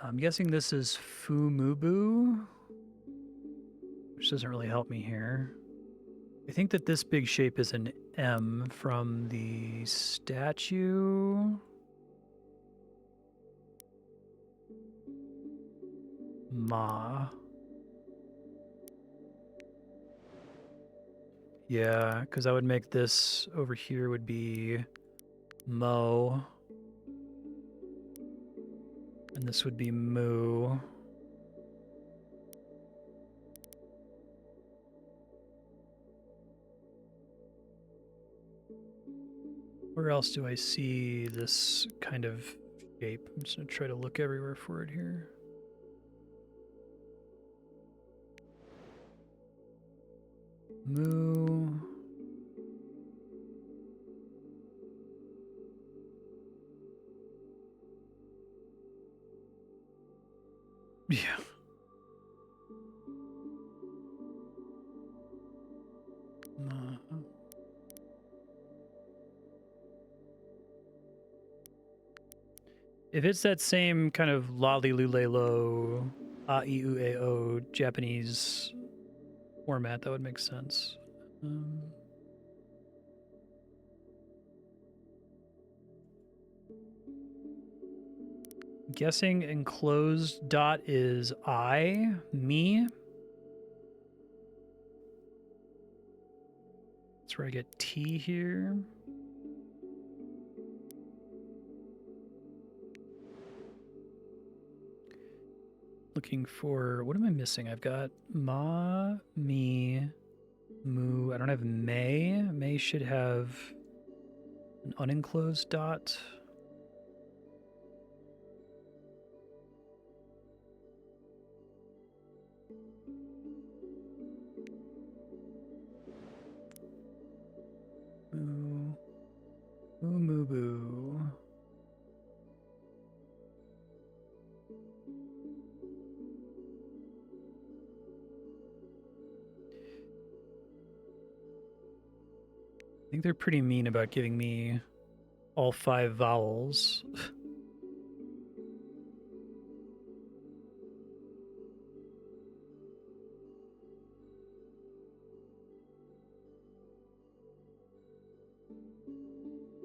Speaker 1: I'm guessing this is Fumubu, which doesn't really help me here. I think that this big shape is an M from the statue. Ma. Yeah, because I would make this over here would be Mo. And this would be Mu. Where else do I see this kind of shape? I'm just going to try to look everywhere for it here. Mu. Yeah. If it's that same kind of lali lule lo, a I U A O Japanese format, that would make sense. Guessing enclosed dot is I, me. That's where I get T here. Looking for, what am I missing? I've got ma, me, mu. I don't have may. May should have an unenclosed dot. Mu, mu, boo. I think they're pretty mean about giving me all 5 vowels.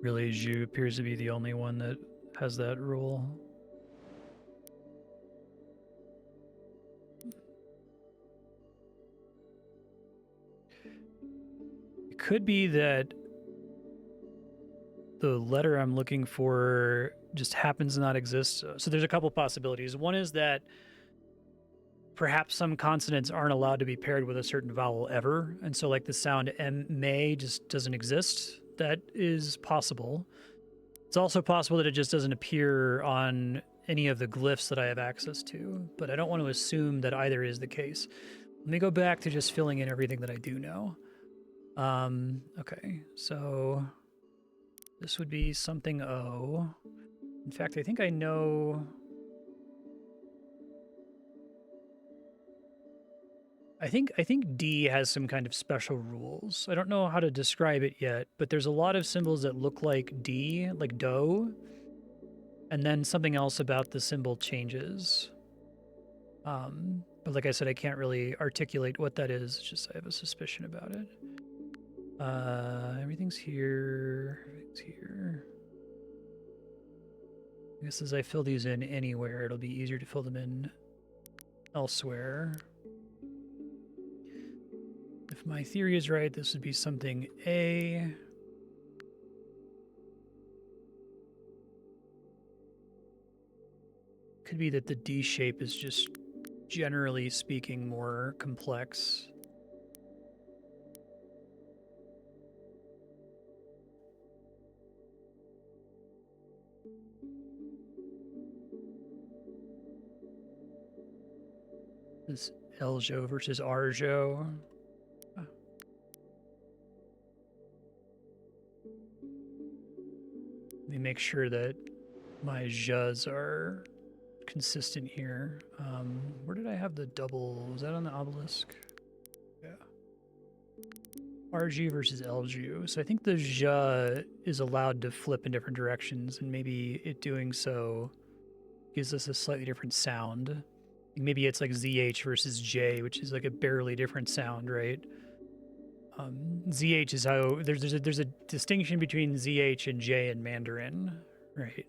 Speaker 1: Really, Zhu appears to be the only one that has that rule. It could be that the letter I'm looking for just happens to not exist. So there's a couple possibilities. One is that perhaps some consonants aren't allowed to be paired with a certain vowel ever, and so like the sound may just doesn't exist. That is possible. It's also possible that it just doesn't appear on any of the glyphs that I have access to, but I don't want to assume that either is the case. Let me go back to just filling in everything that I do know. Okay, so this would be something O. In fact, I think I know... I think D has some kind of special rules. I don't know how to describe it yet, but there's a lot of symbols that look like D, like do, and then something else about the symbol changes. But like I said, I can't really articulate what that is. It's just I have a suspicion about it. Everything's here. Everything's here. I guess as I fill these in anywhere, it'll be easier to fill them in elsewhere. If my theory is right, this would be something A. Could be that the D shape is just, generally speaking, more complex. This L-Zhu versus R-Zhu. Let me make sure that my zhas are consistent here. Where did I have the double? Was that on the obelisk? Yeah. R-Zhu versus L-Zhu. So I think the zha is allowed to flip in different directions, and maybe it doing so gives us a slightly different sound. Maybe it's like ZH versus J, which is like a barely different sound, right? ZH is how there's a distinction between ZH and J in Mandarin, right?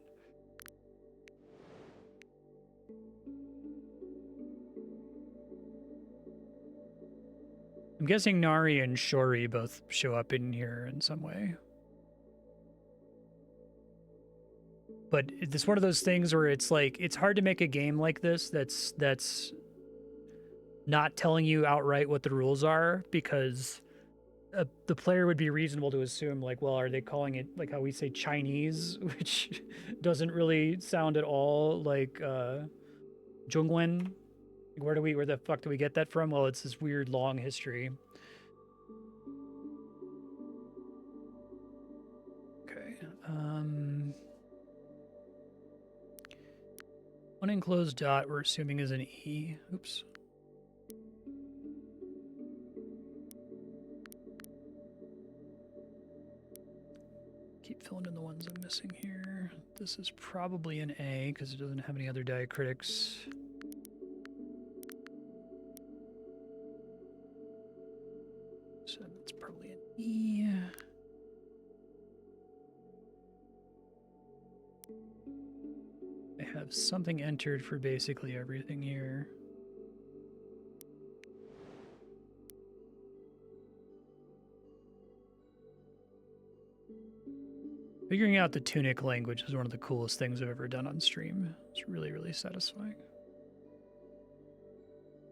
Speaker 1: I'm guessing Nari and Shori both show up in here in some way. But it's one of those things where it's like, it's hard to make a game like this that's not telling you outright what the rules are, because the player would be reasonable to assume, like, well, are they calling it like how we say Chinese, which doesn't really sound at all like Zhongwen? Where the fuck do we get that from? Well, it's this weird long history. Okay. Unenclosed dot we're assuming is an E. Oops. Keep filling in the ones I'm missing here. This is probably an A because it doesn't have any other diacritics. So that's probably an E. I have something entered for basically everything here. Figuring out the Tunic language is one of the coolest things I've ever done on stream. It's really, really satisfying.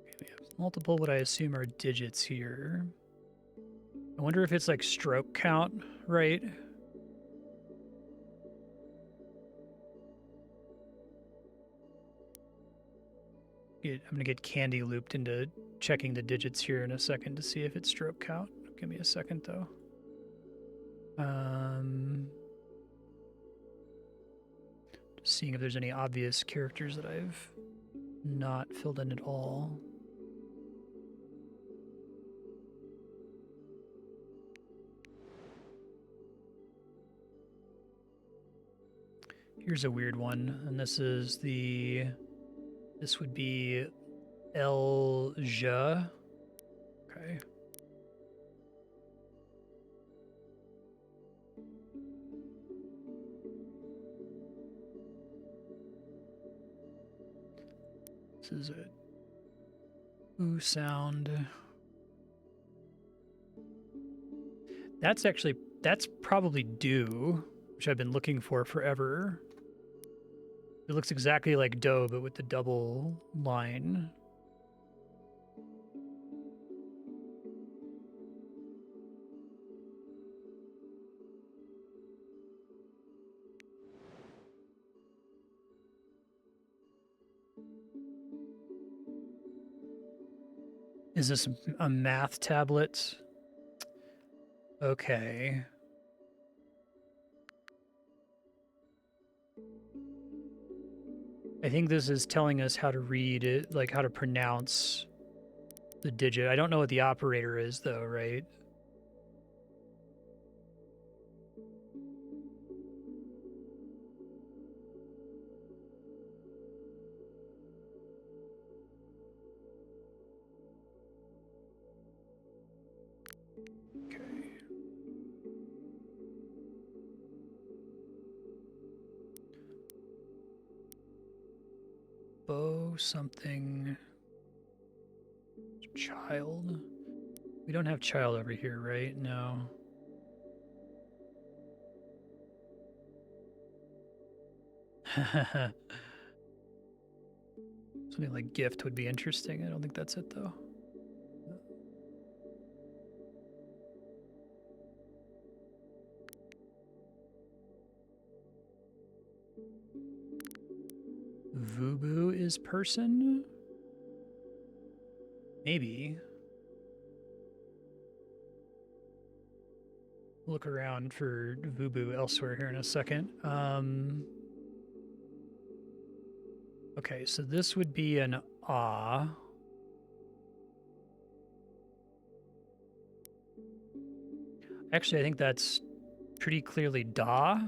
Speaker 1: Okay, we have multiple what I assume are digits here. I wonder if it's like stroke count, right? I'm gonna get Candy looped into checking the digits here in a second to see if it's stroke count. Give me a second though. Just seeing if there's any obvious characters that I've not filled in at all. Here's a weird one, and this would be L-Zhu. Okay. This is a ooh sound. That's probably do, which I've been looking for forever. It looks exactly like do, but with the double line. Is this a math tablet? Okay. I think this is telling us how to read it, like how to pronounce the digit. I don't know what the operator is though, right? Okay. Bo something. Child. We don't have child over here, right? No. Something like gift would be interesting. I don't think that's it though. Vubu is person? Maybe. Look around for Vubu elsewhere here in a second. Okay, so this would be an ah. Actually, I think that's pretty clearly da.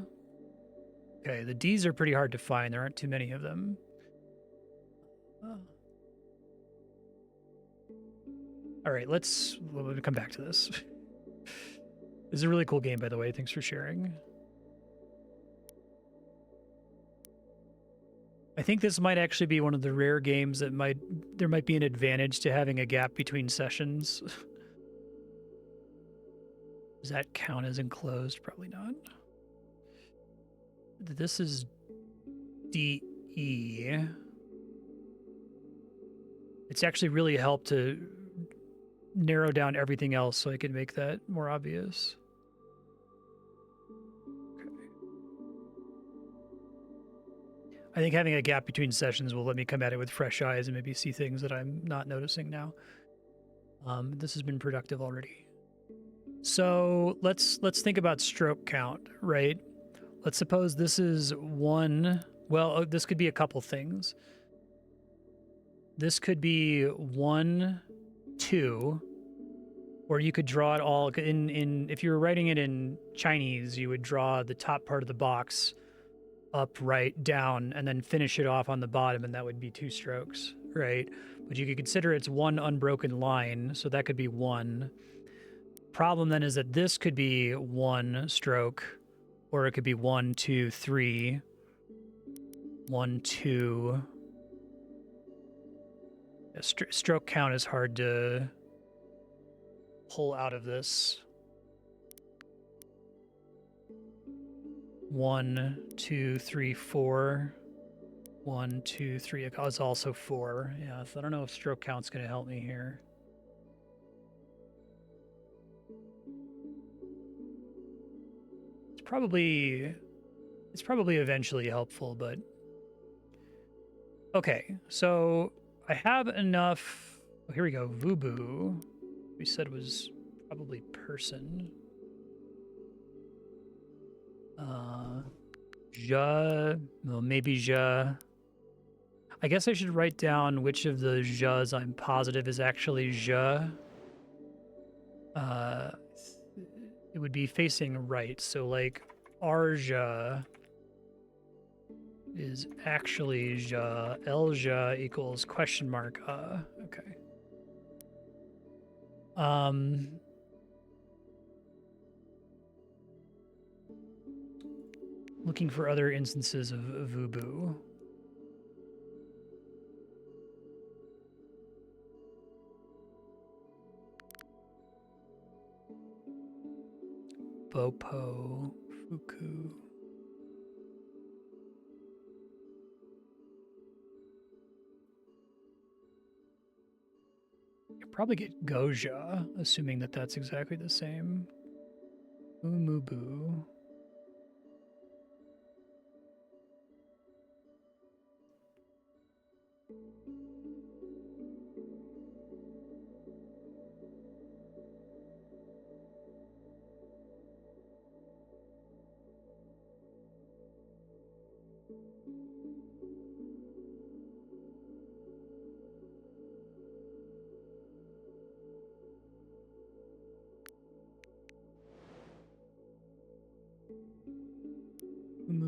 Speaker 1: Okay, the D's are pretty hard to find. There aren't too many of them. All right, we'll come back to this. This is a really cool game, by the way. Thanks for sharing. I think this might actually be one of the rare games that there might be an advantage to having a gap between sessions. Does that count as enclosed? Probably not. This is DE. It's actually really helped to narrow down everything else so I can make that more obvious. Okay. I think having a gap between sessions will let me come at it with fresh eyes and maybe see things that I'm not noticing now. This has been productive already. So let's think about stroke count, right? Let's suppose this is one. Well, this could be a couple things. This could be 1, 2, or you could draw it all in if you were writing it in Chinese, you would draw the top part of the box up, right, down, and then finish it off on the bottom, and that would be 2 strokes, right? But you could consider it's one unbroken line, so that could be 1. Problem then is that this could be 1 stroke, or it could be 1, 2, 3, 1, 2. Stroke count is hard to pull out of this. 1, 2, 3, 4. 1, 2, 3. It's also 4. Yeah, so I don't know if stroke count's going to help me here. It's probably eventually helpful, but okay. So I have enough. Oh, here we go. Vubu. We said was probably person. Ja. Well, maybe ja. I guess I should write down which of the jas I'm positive is actually ja. It would be facing right. So like R-Zhu is actually ja. L-Zhu equals question mark. Okay. Looking for other instances of Vubu. Bopo, Fuku. You probably get Gozha, assuming that that's exactly the same. Umubu.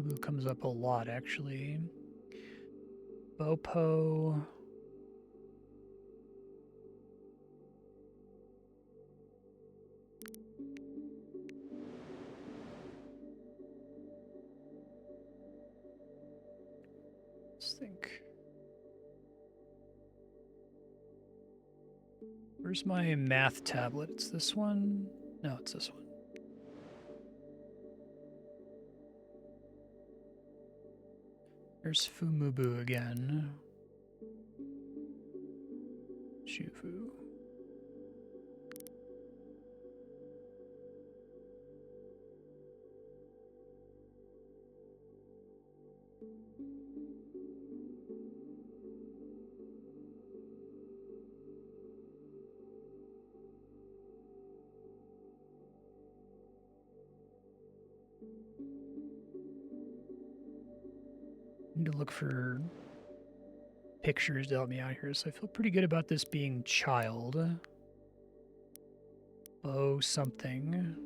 Speaker 1: Vubu comes up a lot, actually. Bopo. Let's think. Where's my math tablet? It's this one? No, it's this one. There's Fumubu again. Shufu. Need to look for pictures to help me out here, so I feel pretty good about this being child. Oh, something.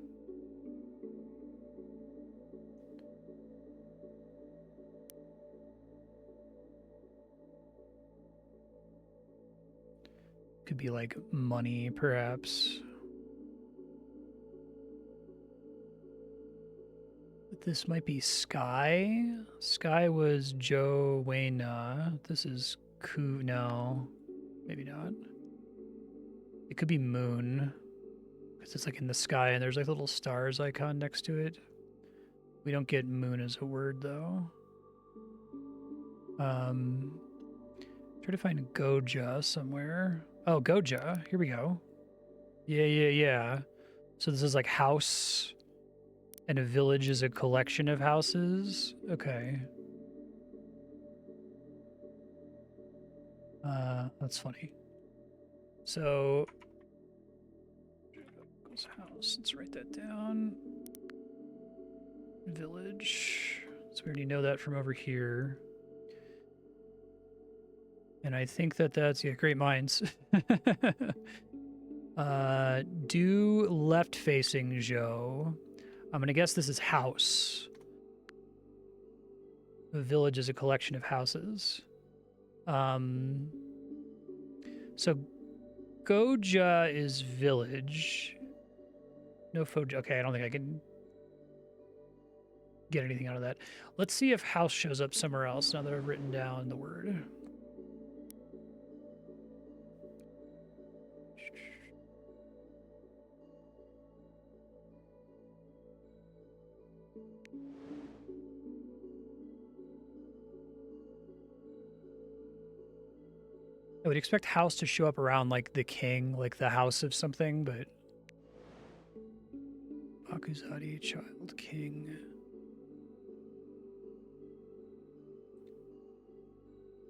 Speaker 1: Could be like money, perhaps. This might be Sky. Sky was Joanna. This is Ku. No, maybe not. It could be Moon, because it's like in the sky and there's like a little stars icon next to it. We don't get moon as a word though. Try to find Gozha somewhere. Oh, Gozha. Here we go. Yeah. So this is like house. And a village is a collection of houses? Okay. That's funny. So, house, let's write that down. Village. So we already know that from over here. And I think that that's, yeah, great minds. Do left-facing Zhou. I'm going to guess this is house. A village is a collection of houses. So Gozha is village. No Foja. Okay, I don't think I can get anything out of that. Let's see if house shows up somewhere else now that I've written down the word. I would expect house to show up around like the king, like the house of something, but Akuzari, child, king.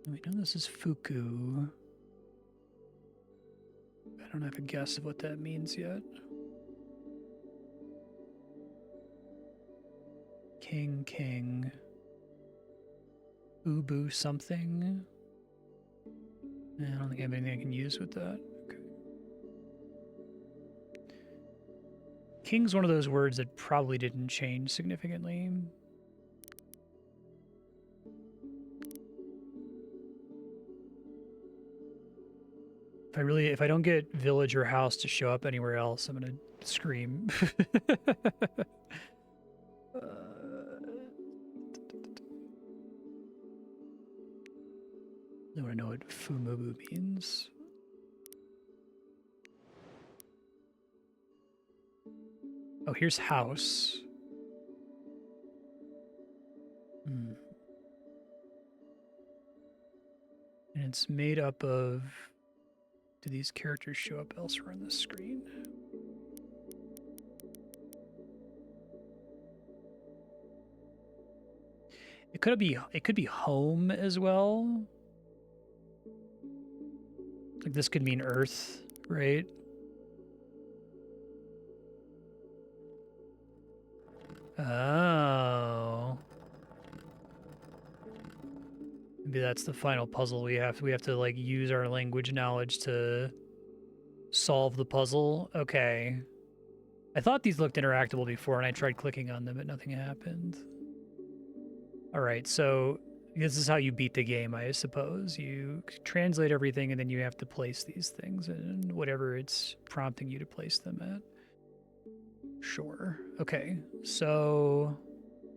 Speaker 1: We know this is Fuku. I don't have a guess of what that means yet. King. Ubu something. I don't think I have anything I can use with that. Okay. King's one of those words that probably didn't change significantly. If I don't get village or house to show up anywhere else, I'm gonna scream. I want to know what Fumubu means. Oh, here's house. And it's made up of... Do these characters show up elsewhere on the screen? It could be home as well. Like this could mean earth, right? Oh. Maybe that's the final puzzle we have to like use our language knowledge to solve the puzzle. Okay. I thought these looked interactable before and I tried clicking on them, but nothing happened. All right, so this is how you beat the game, I suppose. You translate everything, and then you have to place these things in whatever it's prompting you to place them at. Sure. Okay, so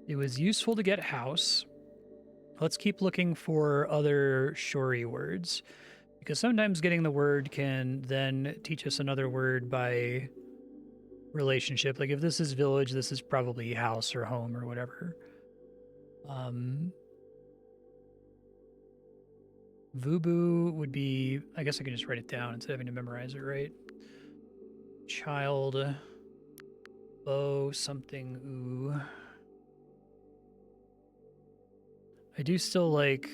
Speaker 1: it was useful to get house. Let's keep looking for other Shori words, because sometimes getting the word can then teach us another word by relationship. Like if this is village, this is probably house or home or whatever. Vubu would be, I guess I can just write it down instead of having to memorize it, right? Child, bow, something, ooh. I do still like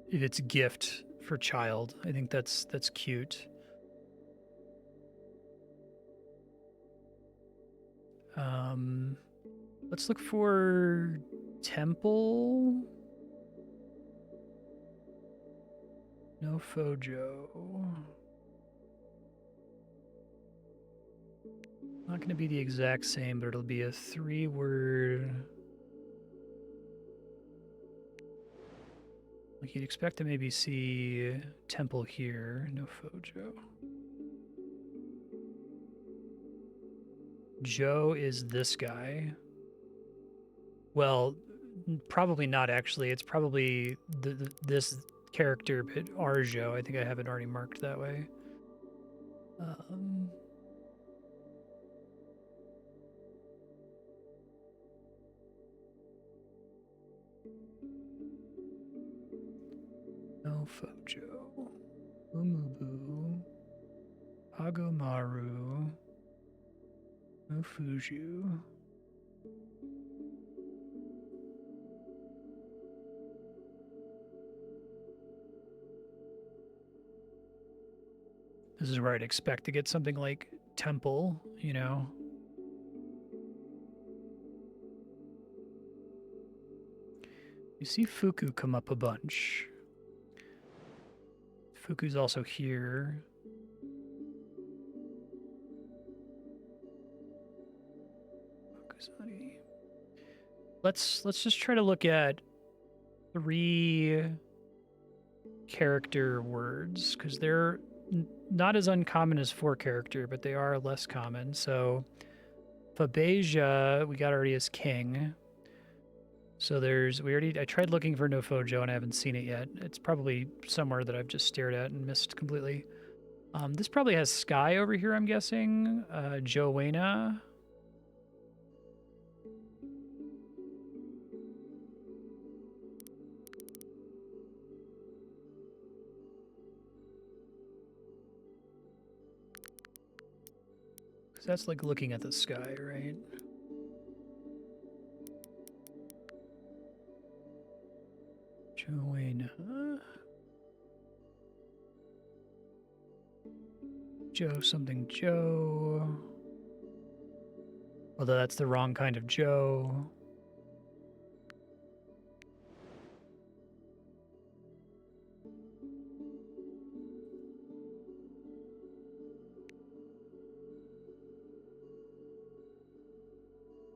Speaker 1: if it's gift for child. I think that's cute. Let's look for temple. No Fojo. Not going to be the exact same, but it'll be a 3-word. Like you'd expect to maybe see temple here. No Fojo. Joe is this guy. Well, probably not actually. It's probably this character, but R-Zhu. I think I have it already marked that way. No Fojo. Umubu. Agomaru. No Fuju. This is where I'd expect to get something like temple, you know. You see Fuku come up a bunch. Fuku's also here. Let's just try to look at 3 character words, because they're not as uncommon as 4 character, but they are less common. So Fabeja, we got already as king. So I tried looking for No Fojo and I haven't seen it yet. It's probably somewhere that I've just stared at and missed completely. This probably has Sky over here, I'm guessing. Joanna. Because that's like looking at the sky, right? Joanna. Joe something Joe. Although that's the wrong kind of Joe.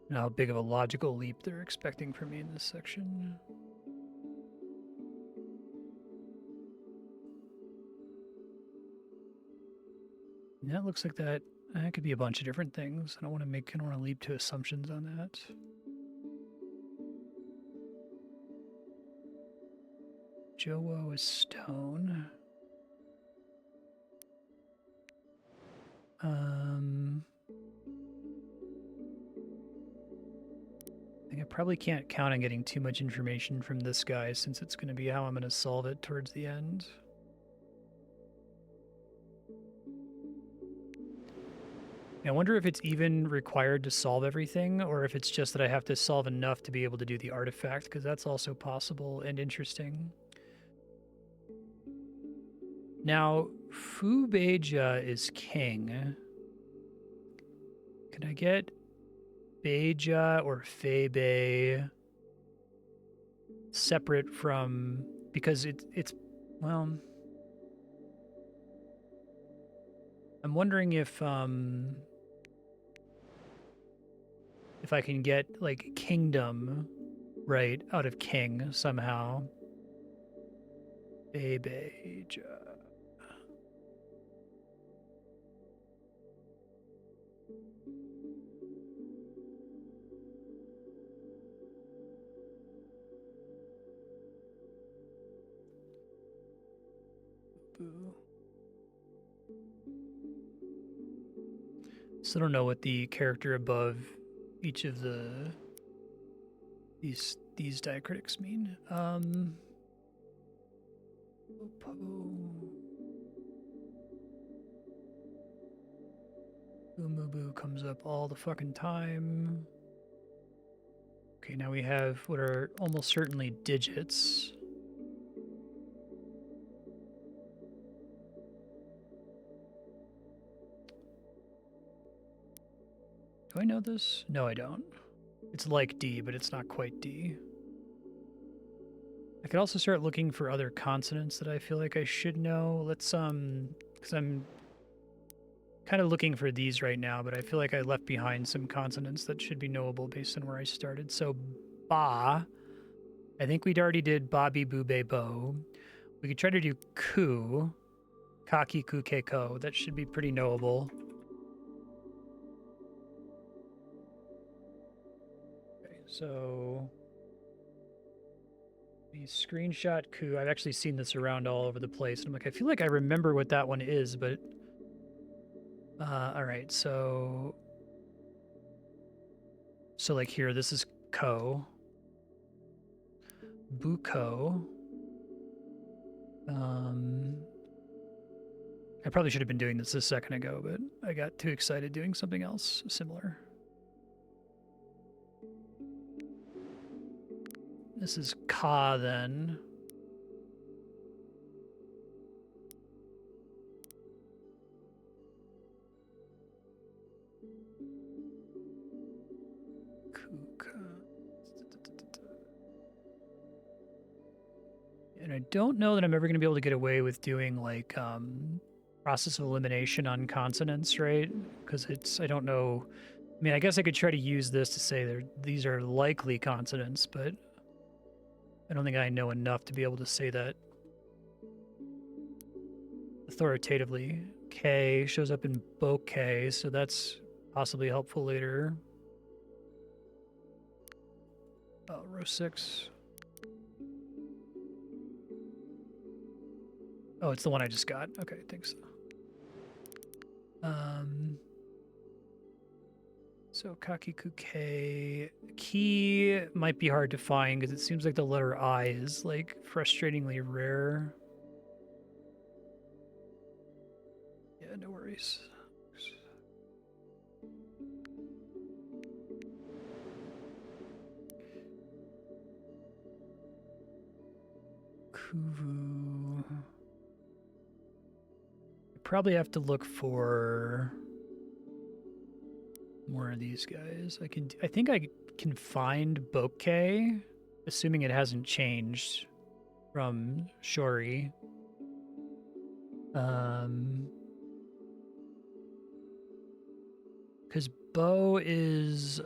Speaker 1: And how big of a logical leap they're expecting from me in this section. Yeah, it looks like that could be a bunch of different things. I don't want to leap to assumptions on that. Jowo is stone. I think I probably can't count on getting too much information from this guy, since it's going to be how I'm going to solve it towards the end. I wonder if it's even required to solve everything, or if it's just that I have to solve enough to be able to do the artifact, because that's also possible and interesting. Now, Fubeja is king. Can I get Beja or Febe separate from... Because it's well... I'm wondering if I can get, like, kingdom right out of king somehow. Bebeja. Vubu. Still don't know what the character above each of these diacritics mean. Vubu comes up all the fucking time. Okay, now we have what are almost certainly digits. Do I know this? No, I don't. It's like D, but it's not quite D. I could also start looking for other consonants that I feel like I should know. Let's, because I'm kind of looking for these right now, but I feel like I left behind some consonants that should be knowable based on where I started. So, ba. I think we'd already did Bobby, Bube, Bo. We could try to do ku. Kaki, ku, ke, ko. That should be pretty knowable. Okay, so the screenshot ku. I've actually seen this around all over the place. And I'm like, I feel like I remember what that one is, but all right, so like here, this is ko. Buko. I probably should have been doing this a second ago, but I got too excited doing something else similar. This is ka then. And I don't know that I'm ever going to be able to get away with doing like process of elimination on consonants, right? Because I don't know. I mean, I guess I could try to use this to say these are likely consonants, but I don't think I know enough to be able to say that authoritatively. K shows up in bouquet, so that's possibly helpful later. Row 6. Oh, it's the one I just got. Okay, thanks. So kakikuke. Key might be hard to find because it seems like the letter I is like frustratingly rare. Yeah, no worries. Kuvu. I probably have to look for more of these guys. I think I can find bouquet, assuming it hasn't changed from Shori. Because bow is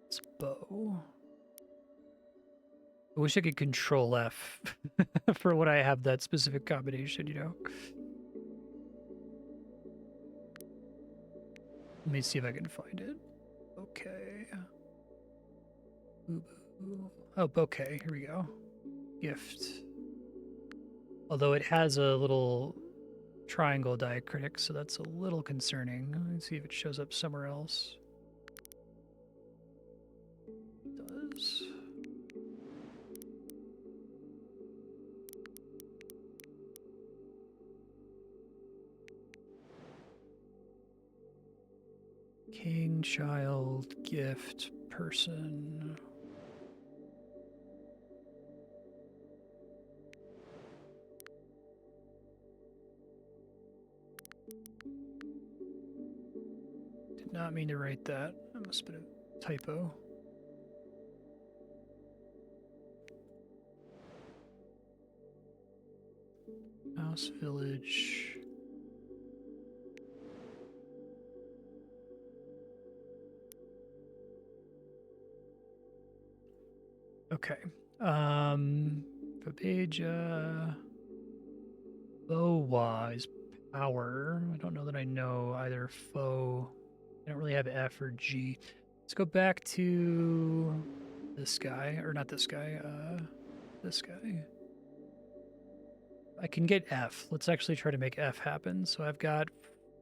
Speaker 1: it's bow. I wish I could control F for when I have that specific combination, you know? Let me see if I can find it. Okay. Oh, bouquet. Here we go. Gift. Although it has a little triangle diacritic, so that's a little concerning. Let's see if it shows up somewhere else. It does. King, child, gift, person. Did not mean to write that. That must have been a typo. House, village. Okay. Fabeja. Bowa is power. I don't know that I know either faux. I don't really have F or G. Let's go back to this guy, or not this guy, this guy. I can get F. Let's actually try to make F happen. So I've got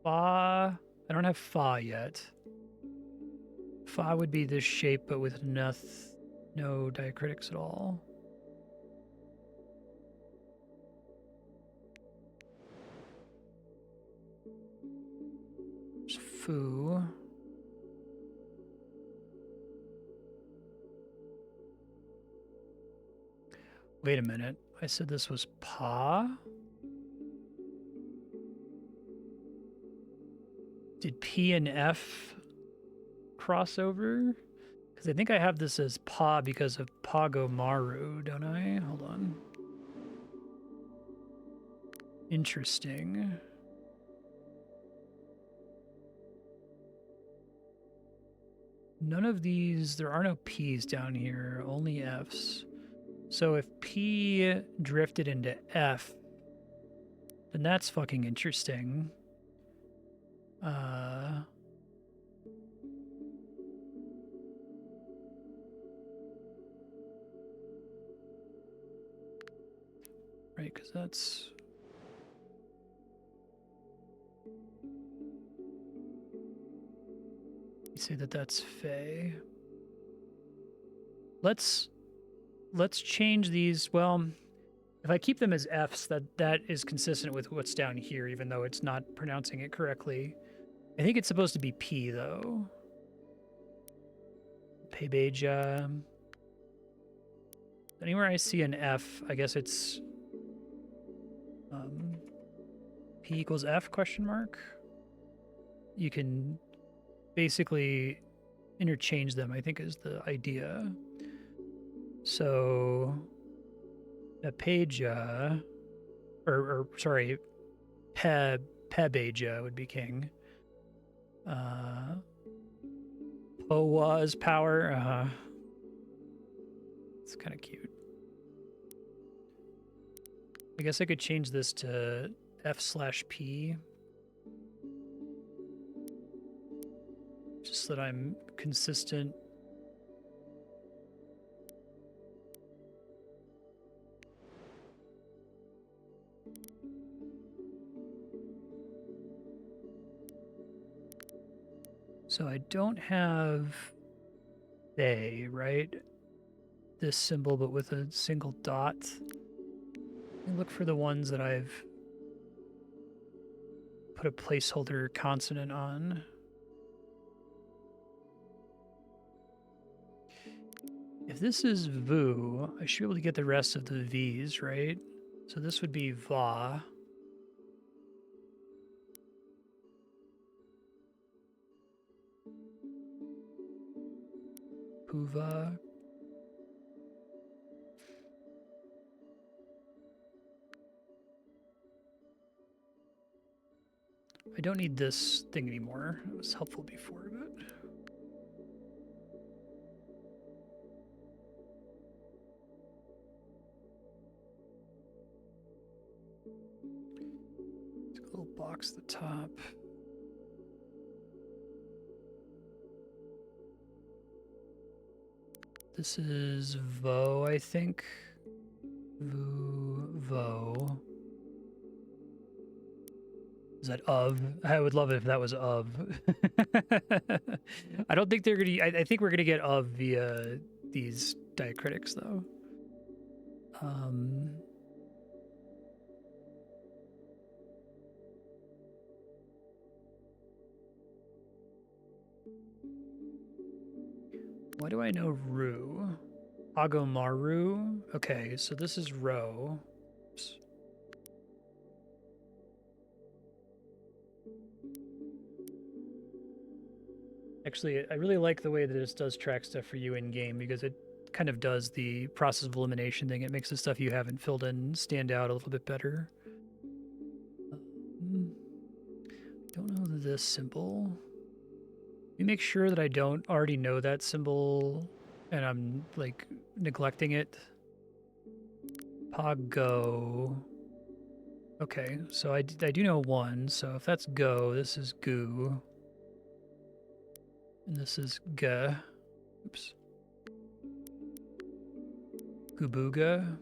Speaker 1: Fa. I don't have Fa yet. Fa would be this shape, but with no diacritics at all. There's Fu. Wait a minute. I said this was Pa? Did P and F cross over? Because I think I have this as Pa because of Pago Maru, don't I? Hold on. Interesting. None of these, there are no P's down here, only F's. So if P drifted into F, then that's fucking interesting. Right, because that's... You say that that's Fey. Let's change these. Well, if I keep them as F's, that is consistent with what's down here, even though it's not pronouncing it correctly. I think it's supposed to be P, though. Pebeja. Anywhere I see an F, I guess it's P equals F, question mark? You can basically interchange them, I think is the idea. So, Pebeja, or sorry, Pebeja would be king. Powa is power. It's kind of cute. I guess I could change this to F/P. Just so that I'm consistent. So I don't have they, right? This symbol, but with a single dot. Let me look for the ones that I've put a placeholder consonant on. If this is Vu, I should be able to get the rest of the V's, right? So this would be Va. Puva. I don't need this thing anymore. It was helpful before, but... It's a little box at the top. This is Vo, I think. Vo. Is that of? I would love it if that was of. I don't think they're gonna. I think we're gonna get of via these diacritics, though. Why do I know Ru? Agomaru? Okay, so this is Ro. Oops. Actually, I really like the way that this does track stuff for you in-game, because it kind of does the process of elimination thing. It makes the stuff you haven't filled in stand out a little bit better. Don't know this symbol. Let me make sure that I don't already know that symbol and I'm like neglecting it. Go. Okay, so I do know one, so if that's go, this is goo. And this is g. Oops. Gubuga.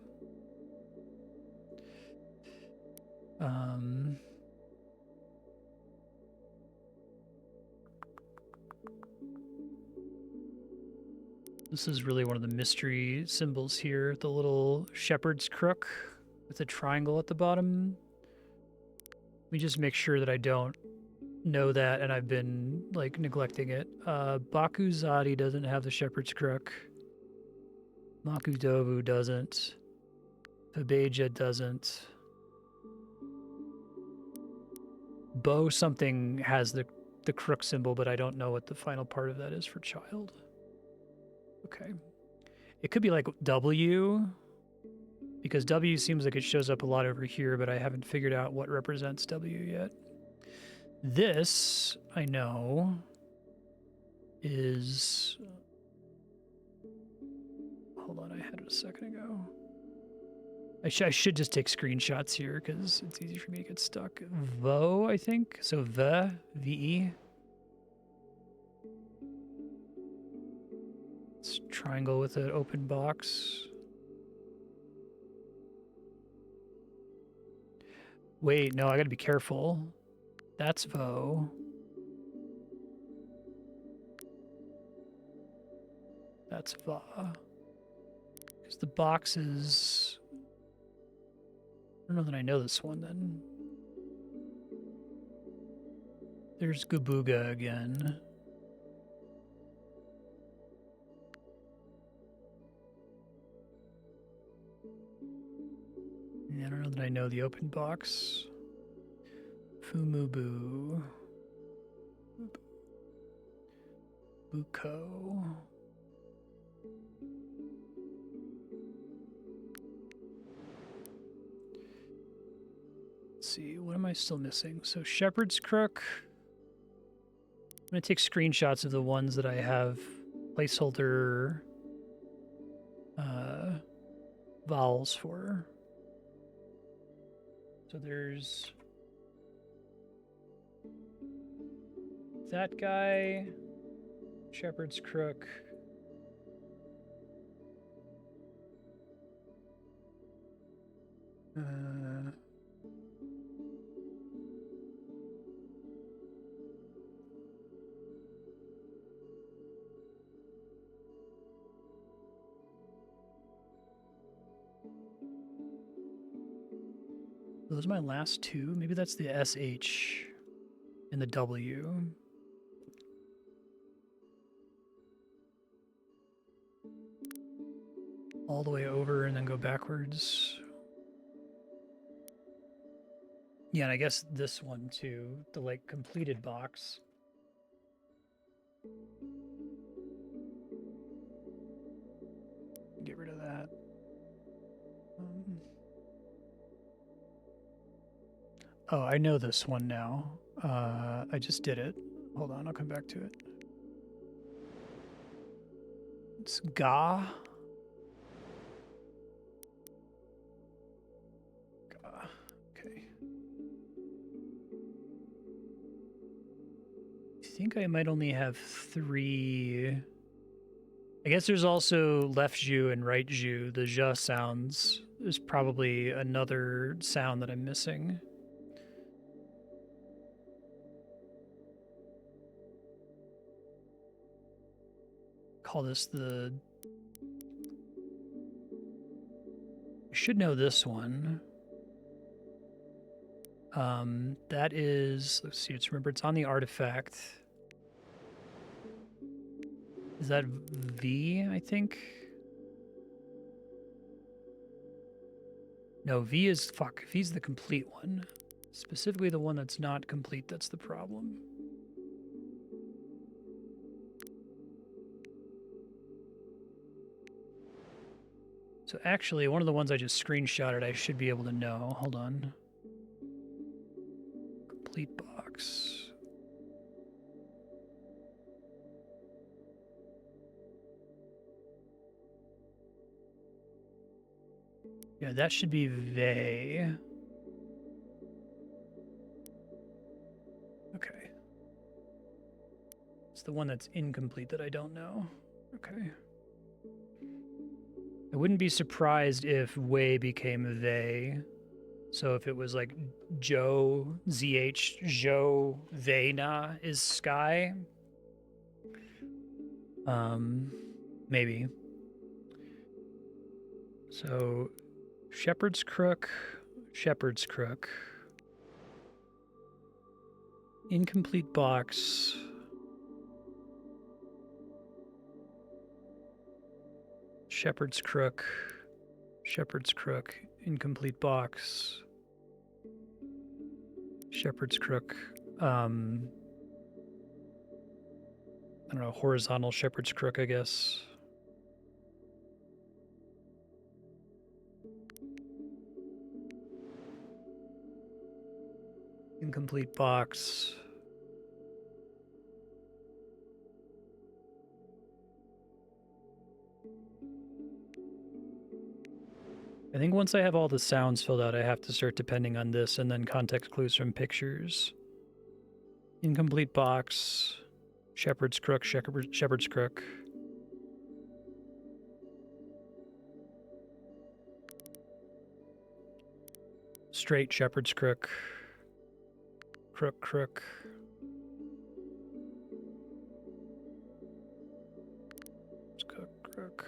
Speaker 1: This is really one of the mystery symbols here, the little shepherd's crook with a triangle at the bottom. Let me just make sure that I don't know that and I've been like neglecting it. Bakuzadi doesn't have the shepherd's crook. Makudovu doesn't. Pabeja doesn't. Bo something has the crook symbol, but I don't know what the final part of that is for child. Okay. It could be like W, because W seems like it shows up a lot over here, but I haven't figured out what represents W yet. This, I know, is... Hold on, I had it a second ago. I should just take screenshots here, because it's easy for me to get stuck. Vo, I think? So V-E. It's triangle with an open box. Wait, no, I gotta be careful. That's Vo. That's Va. Because the box is... I don't know that I know this one, then. There's Gubuga again. I don't know that I know the open box. Fumubu. Buko. Let's see, what am I still missing? So Shepherd's Crook. I'm going to take screenshots of the ones that I have placeholder vowels for. So there's that guy, Shepherd's Crook. Those are my last two. Maybe that's the SH and the W. All the way over and then go backwards. Yeah, and I guess this one too, the like completed box. Get rid of that. Oh, I know this one now. I just did it. Hold on, I'll come back to it. It's Ga. Ga. Okay. I think I might only have 3. I guess there's also L-Zhu and R-Zhu, the Zha sounds. There's probably another sound that I'm missing. Call this the... I should know this one. That is... Let's see, remember it's on the artifact. Is that V, I think? No, V is... Fuck, V's the complete one. Specifically the one that's not complete, that's the problem. So actually, one of the ones I just screenshotted, I should be able to know. Hold on. Complete box. Yeah, that should be they. Okay. It's the one that's incomplete that I don't know. Okay. I wouldn't be surprised if way became they. So if it was like Joe, ZH, Joe, Vena is sky. Maybe. So shepherd's crook, shepherd's crook. Incomplete box. Shepherd's crook, incomplete box. Shepherd's crook. I don't know, horizontal shepherd's crook, I guess. Incomplete box. I think once I have all the sounds filled out, I have to start depending on this and then context clues from pictures. Incomplete box. Shepherd's crook, shepherd's crook. Straight shepherd's crook. Crook, crook. Crook, crook.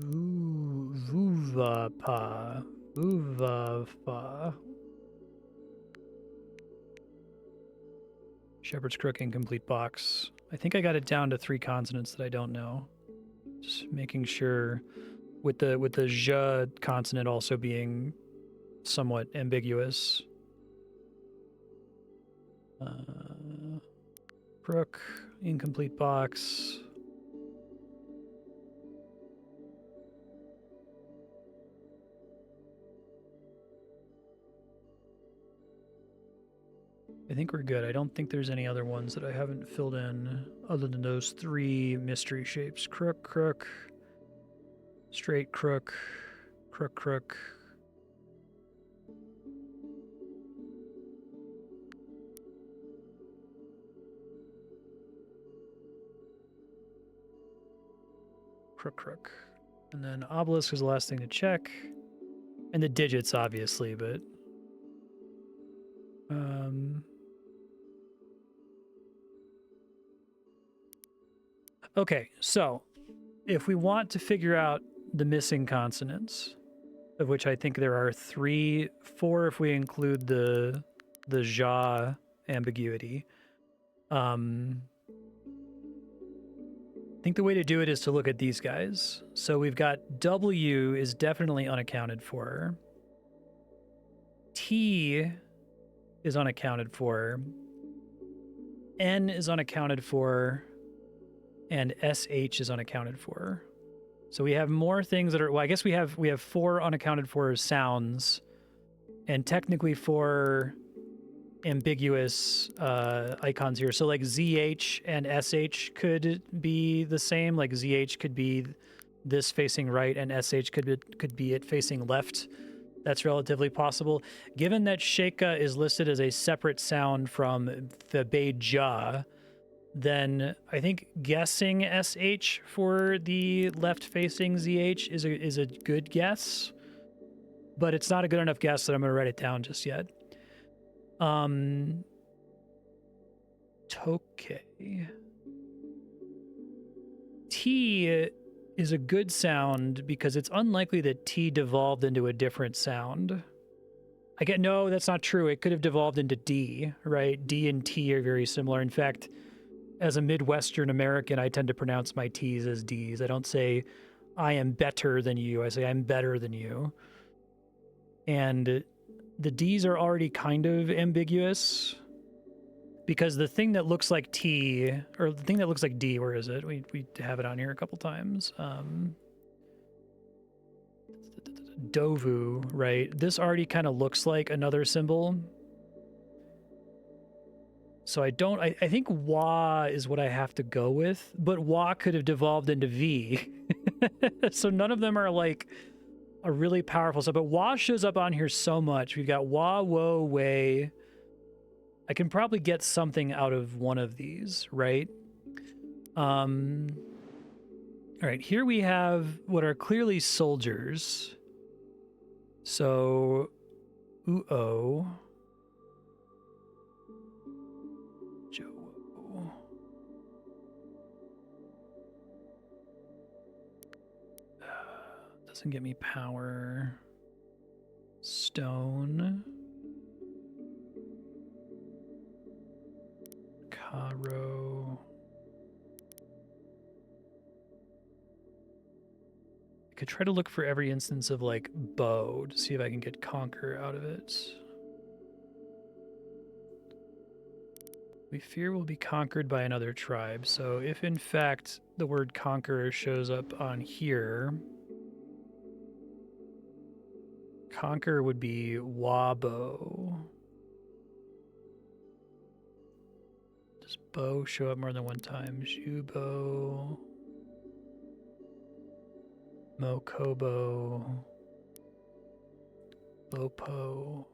Speaker 1: Ooh, vuvapa. Vuvapa. Shepherd's crook, incomplete box. I think I got it down to 3 consonants that I don't know. Just making sure with the zh consonant also being somewhat ambiguous. Crook, incomplete box. I think we're good. I don't think there's any other ones that I haven't filled in other than those 3 mystery shapes. Crook, crook, straight crook, crook, crook. Crook, crook. And then obelisk is the last thing to check. And the digits, obviously, but... Okay, so if we want to figure out the missing consonants, of which I think there are 3, 4 if we include the ja ambiguity. I think the way to do it is to look at these guys. So we've got W is definitely unaccounted for. T is unaccounted for. N is unaccounted for. And SH is unaccounted for. So we have more things that are, well, I guess we have 4 unaccounted for sounds and technically 4 ambiguous icons here. So like ZH and SH could be the same. Like ZH could be this facing right and SH could be it facing left. That's relatively possible. Given that Sheka is listed as a separate sound from the Beja, then I think guessing SH for the left-facing ZH is a good guess, but it's not a good enough guess that I'm going to write it down just yet. Toke. T is a good sound because it's unlikely that T devolved into a different sound. No, that's not true. It could have devolved into D, right? D and T are very similar. In fact, as a Midwestern American, I tend to pronounce my T's as D's. I don't say, I am better than you. I say, I'm better than you. And the D's are already kind of ambiguous because the thing that looks like T, or the thing that looks like D, where is it? We have it on here a couple times. Dovu, right? This already kind of looks like another symbol. So I don't, I think wa is what I have to go with, but wa could have devolved into v. So none of them are like a really powerful stuff, but wa shows up on here so much. We've got wa, wo, way. I can probably get something out of one of these, right? All right, here we have what are clearly soldiers. So, uo, jo, doesn't get me power. Stone. Caro. I could try to look for every instance of like bow to see if I can get conquer out of it. We fear we'll be conquered by another tribe. So if in fact the word conqueror shows up on here, conquer would be wabo. Does bow show up more than one time? Jubo. Mokobo. Bopo.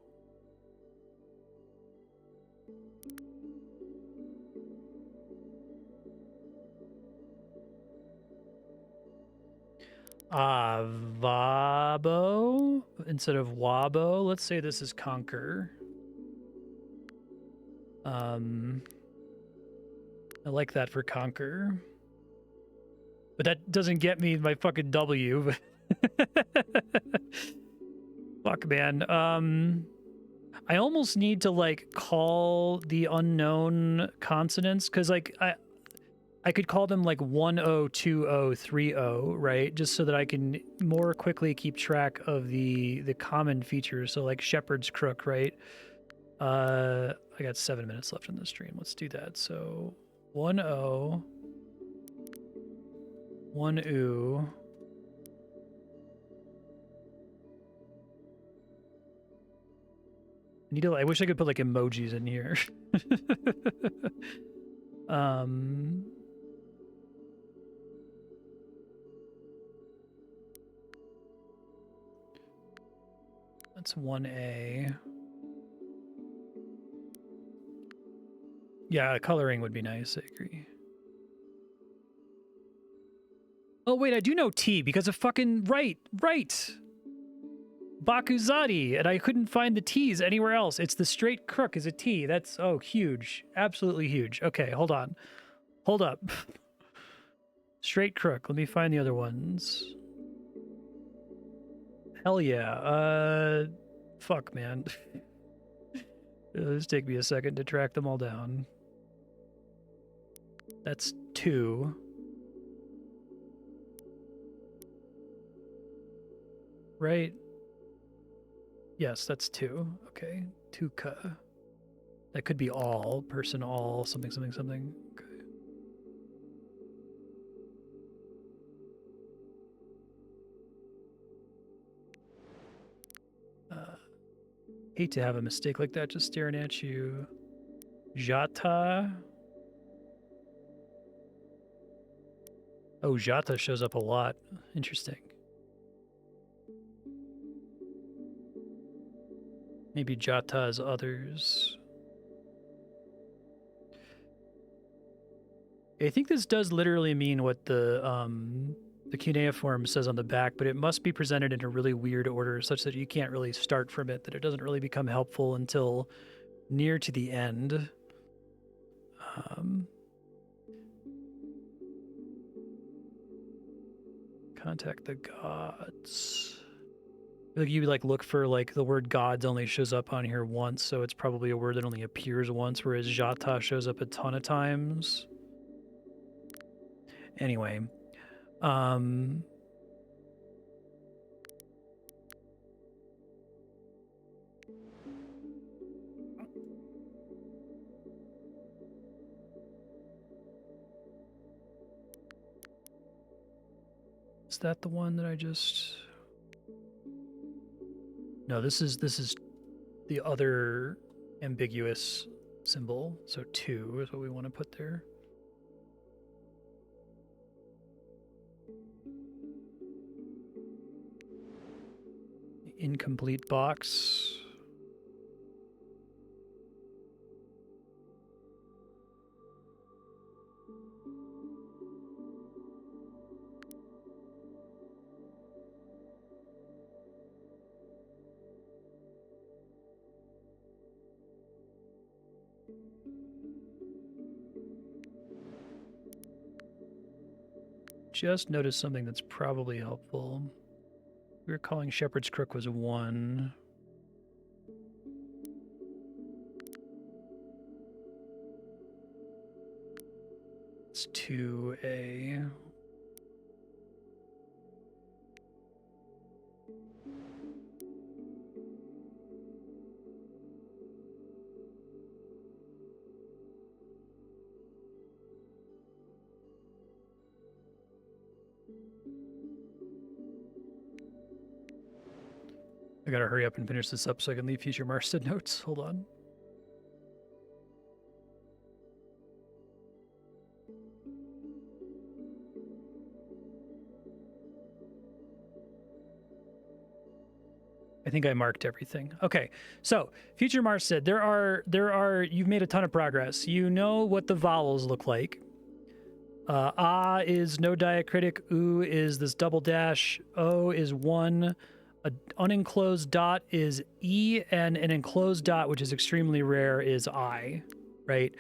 Speaker 1: Vabo instead of wabo. Let's say this is conquer. I like that for conquer. But that doesn't get me my fucking W. Fuck, man. I almost need to like call the unknown consonants because like I could call them like 10, 20, 30, right? Just so that I can more quickly keep track of the common features. So like shepherd's crook, right? I got 7 minutes left in the stream. Let's do that. So 10, 1 oo. I wish I could put like emojis in here. That's 1A. Yeah, coloring would be nice, I agree. Oh, wait, I do know T because of fucking right. Bakuzati, and I couldn't find the T's anywhere else. It's the straight crook is a T. That's, oh, huge. Absolutely huge. Okay, hold on. Hold up. Straight crook. Let me find the other ones. Hell yeah. Fuck, man. It'll just take me a second to track them all down. That's 2. Right? Yes, that's 2. Okay. 2ka. That could be all. Person, all, something. Okay. Hate to have a mistake like that just staring at you. Jata. Oh, Jata shows up a lot. Interesting. Maybe Jata is others. I think this does literally mean what the cuneiform says on the back, but it must be presented in a really weird order such that you can't really start from it, that it doesn't really become helpful until near to the end. Contact the gods. Like you like look for like the word gods only shows up on here once, so it's probably a word that only appears once, whereas Jata shows up a ton of times. Anyway, is that the one that I just... No, this is the other ambiguous symbol. So 2 is what we want to put there. Incomplete box. Just noticed something that's probably helpful. We were calling Shepherd's Crook was 1. It's 2A. I gotta hurry up and finish this up so I can leave future Marstead notes. Hold on. I think I marked everything. Okay, so future Marstead, you've made a ton of progress. You know what the vowels look like. Ah is no diacritic, oo is this double dash, o is 1. An unenclosed dot is E, and an enclosed dot, which is extremely rare, is I, right?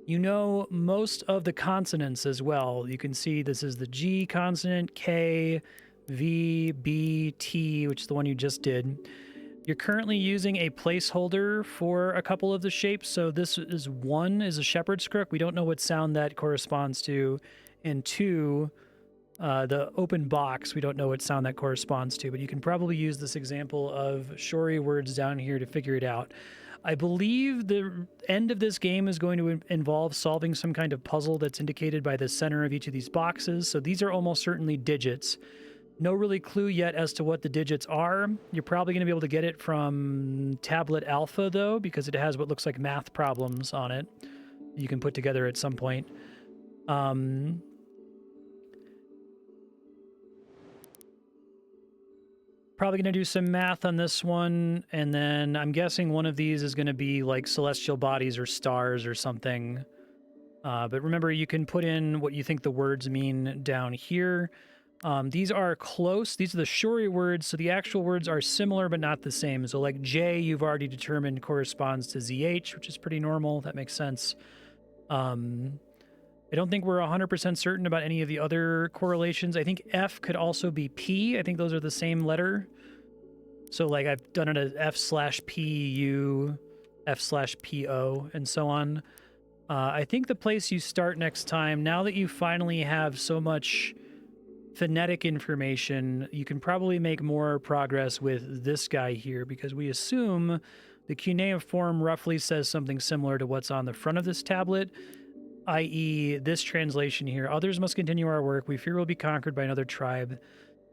Speaker 1: You know most of the consonants as well. You can see this is the G consonant, K, V, B, T, which is the one you just did. You're currently using a placeholder for a couple of the shapes. So this is 1 is a shepherd's crook. We don't know what sound that corresponds to. And 2, the open box, we don't know what sound that corresponds to, but you can probably use this example of Shori words down here to figure it out. I believe the end of this game is going to involve solving some kind of puzzle that's indicated by the center of each of these boxes. So these are almost certainly digits. No really clue yet as to what the digits are. You're probably going to be able to get it from Tablet Alpha, though, because it has what looks like math problems on it you can put together at some point. Probably going to do some math on this one, and then I'm guessing one of these is going to be like celestial bodies or stars or something. But remember, you can put in what you think the words mean down here. These are close. These are the Shori words, so the actual words are similar but not the same. So like J, you've already determined corresponds to ZH, which is pretty normal. That makes sense. I don't think we're 100% certain about any of the other correlations. I think F could also be P. I think those are the same letter. So like I've done it as F/PU, F/PO, and so on. I think the place you start next time, now that you finally have so much phonetic information, you can probably make more progress with this guy here, because we assume the cuneiform roughly says something similar to what's on the front of this tablet, i.e. this translation here. Others must continue our work. We fear we'll be conquered by another tribe.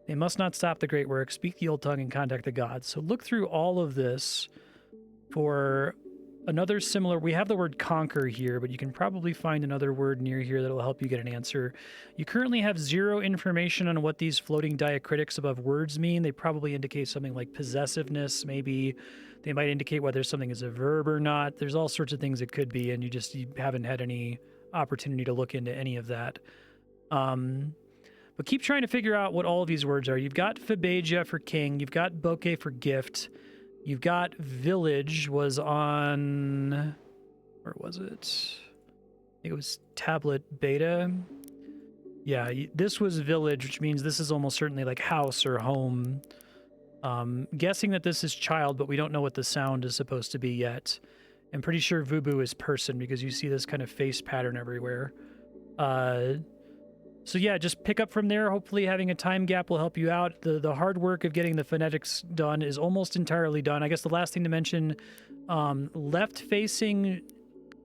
Speaker 1: They must not stop the great work. Speak the old tongue and contact the gods. So look through all of this for another similar... We have the word conquer here, but you can probably find another word near here that'll help you get an answer. You currently have 0 information on what these floating diacritics above words mean. They probably indicate something like possessiveness, maybe. They might indicate whether something is a verb or not. There's all sorts of things it could be, and you haven't had any opportunity to look into any of that. But keep trying to figure out what all of these words are. You've got Fabaja for king. You've got bouquet for gift. You've got village was on... Where was it? I think it was tablet beta. Yeah, this was village, which means this is almost certainly like house or home. Guessing that this is child, but we don't know what the sound is supposed to be yet. I'm pretty sure Vubu is person, because you see this kind of face pattern everywhere. So yeah, just pick up from there. Hopefully having a time gap will help you out. The hard work of getting the phonetics done is almost entirely done. I guess the last thing to mention, left-facing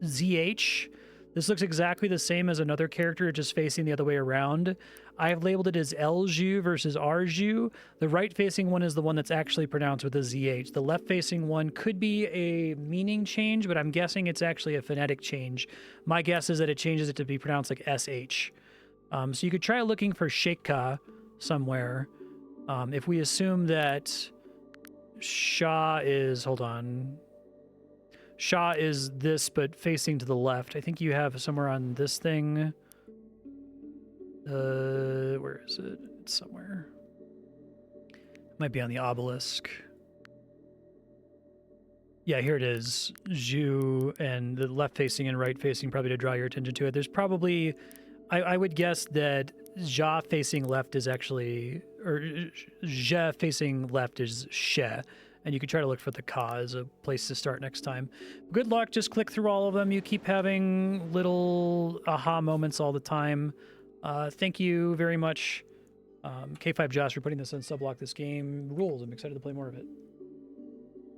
Speaker 1: ZH, This looks exactly the same as another character, just facing the other way around. I've labeled it as L-Zhu versus R-Zhu. The right-facing one is the one that's actually pronounced with a ZH. The left-facing one could be a meaning change, but I'm guessing it's actually a phonetic change. My guess is that it changes it to be pronounced like SH. So you could try looking for Sheka somewhere. If we assume that Sha is... Hold on. Sha is this, but facing to the left. I think you have somewhere on this thing. Where is it? It's somewhere. It might be on the obelisk. Yeah, here it is. Zhu, and the left facing and right facing, probably to draw your attention to it. There's probably... I would guess that Zha facing left is actually... Or Zhe facing left is She. And you can try to look for the Ka as a place to start next time. Good luck. Just click through all of them. You keep having little aha moments all the time. Thank you very much, K5 Josh, for putting this on Subblock This Game Rules. I'm excited to play more of it.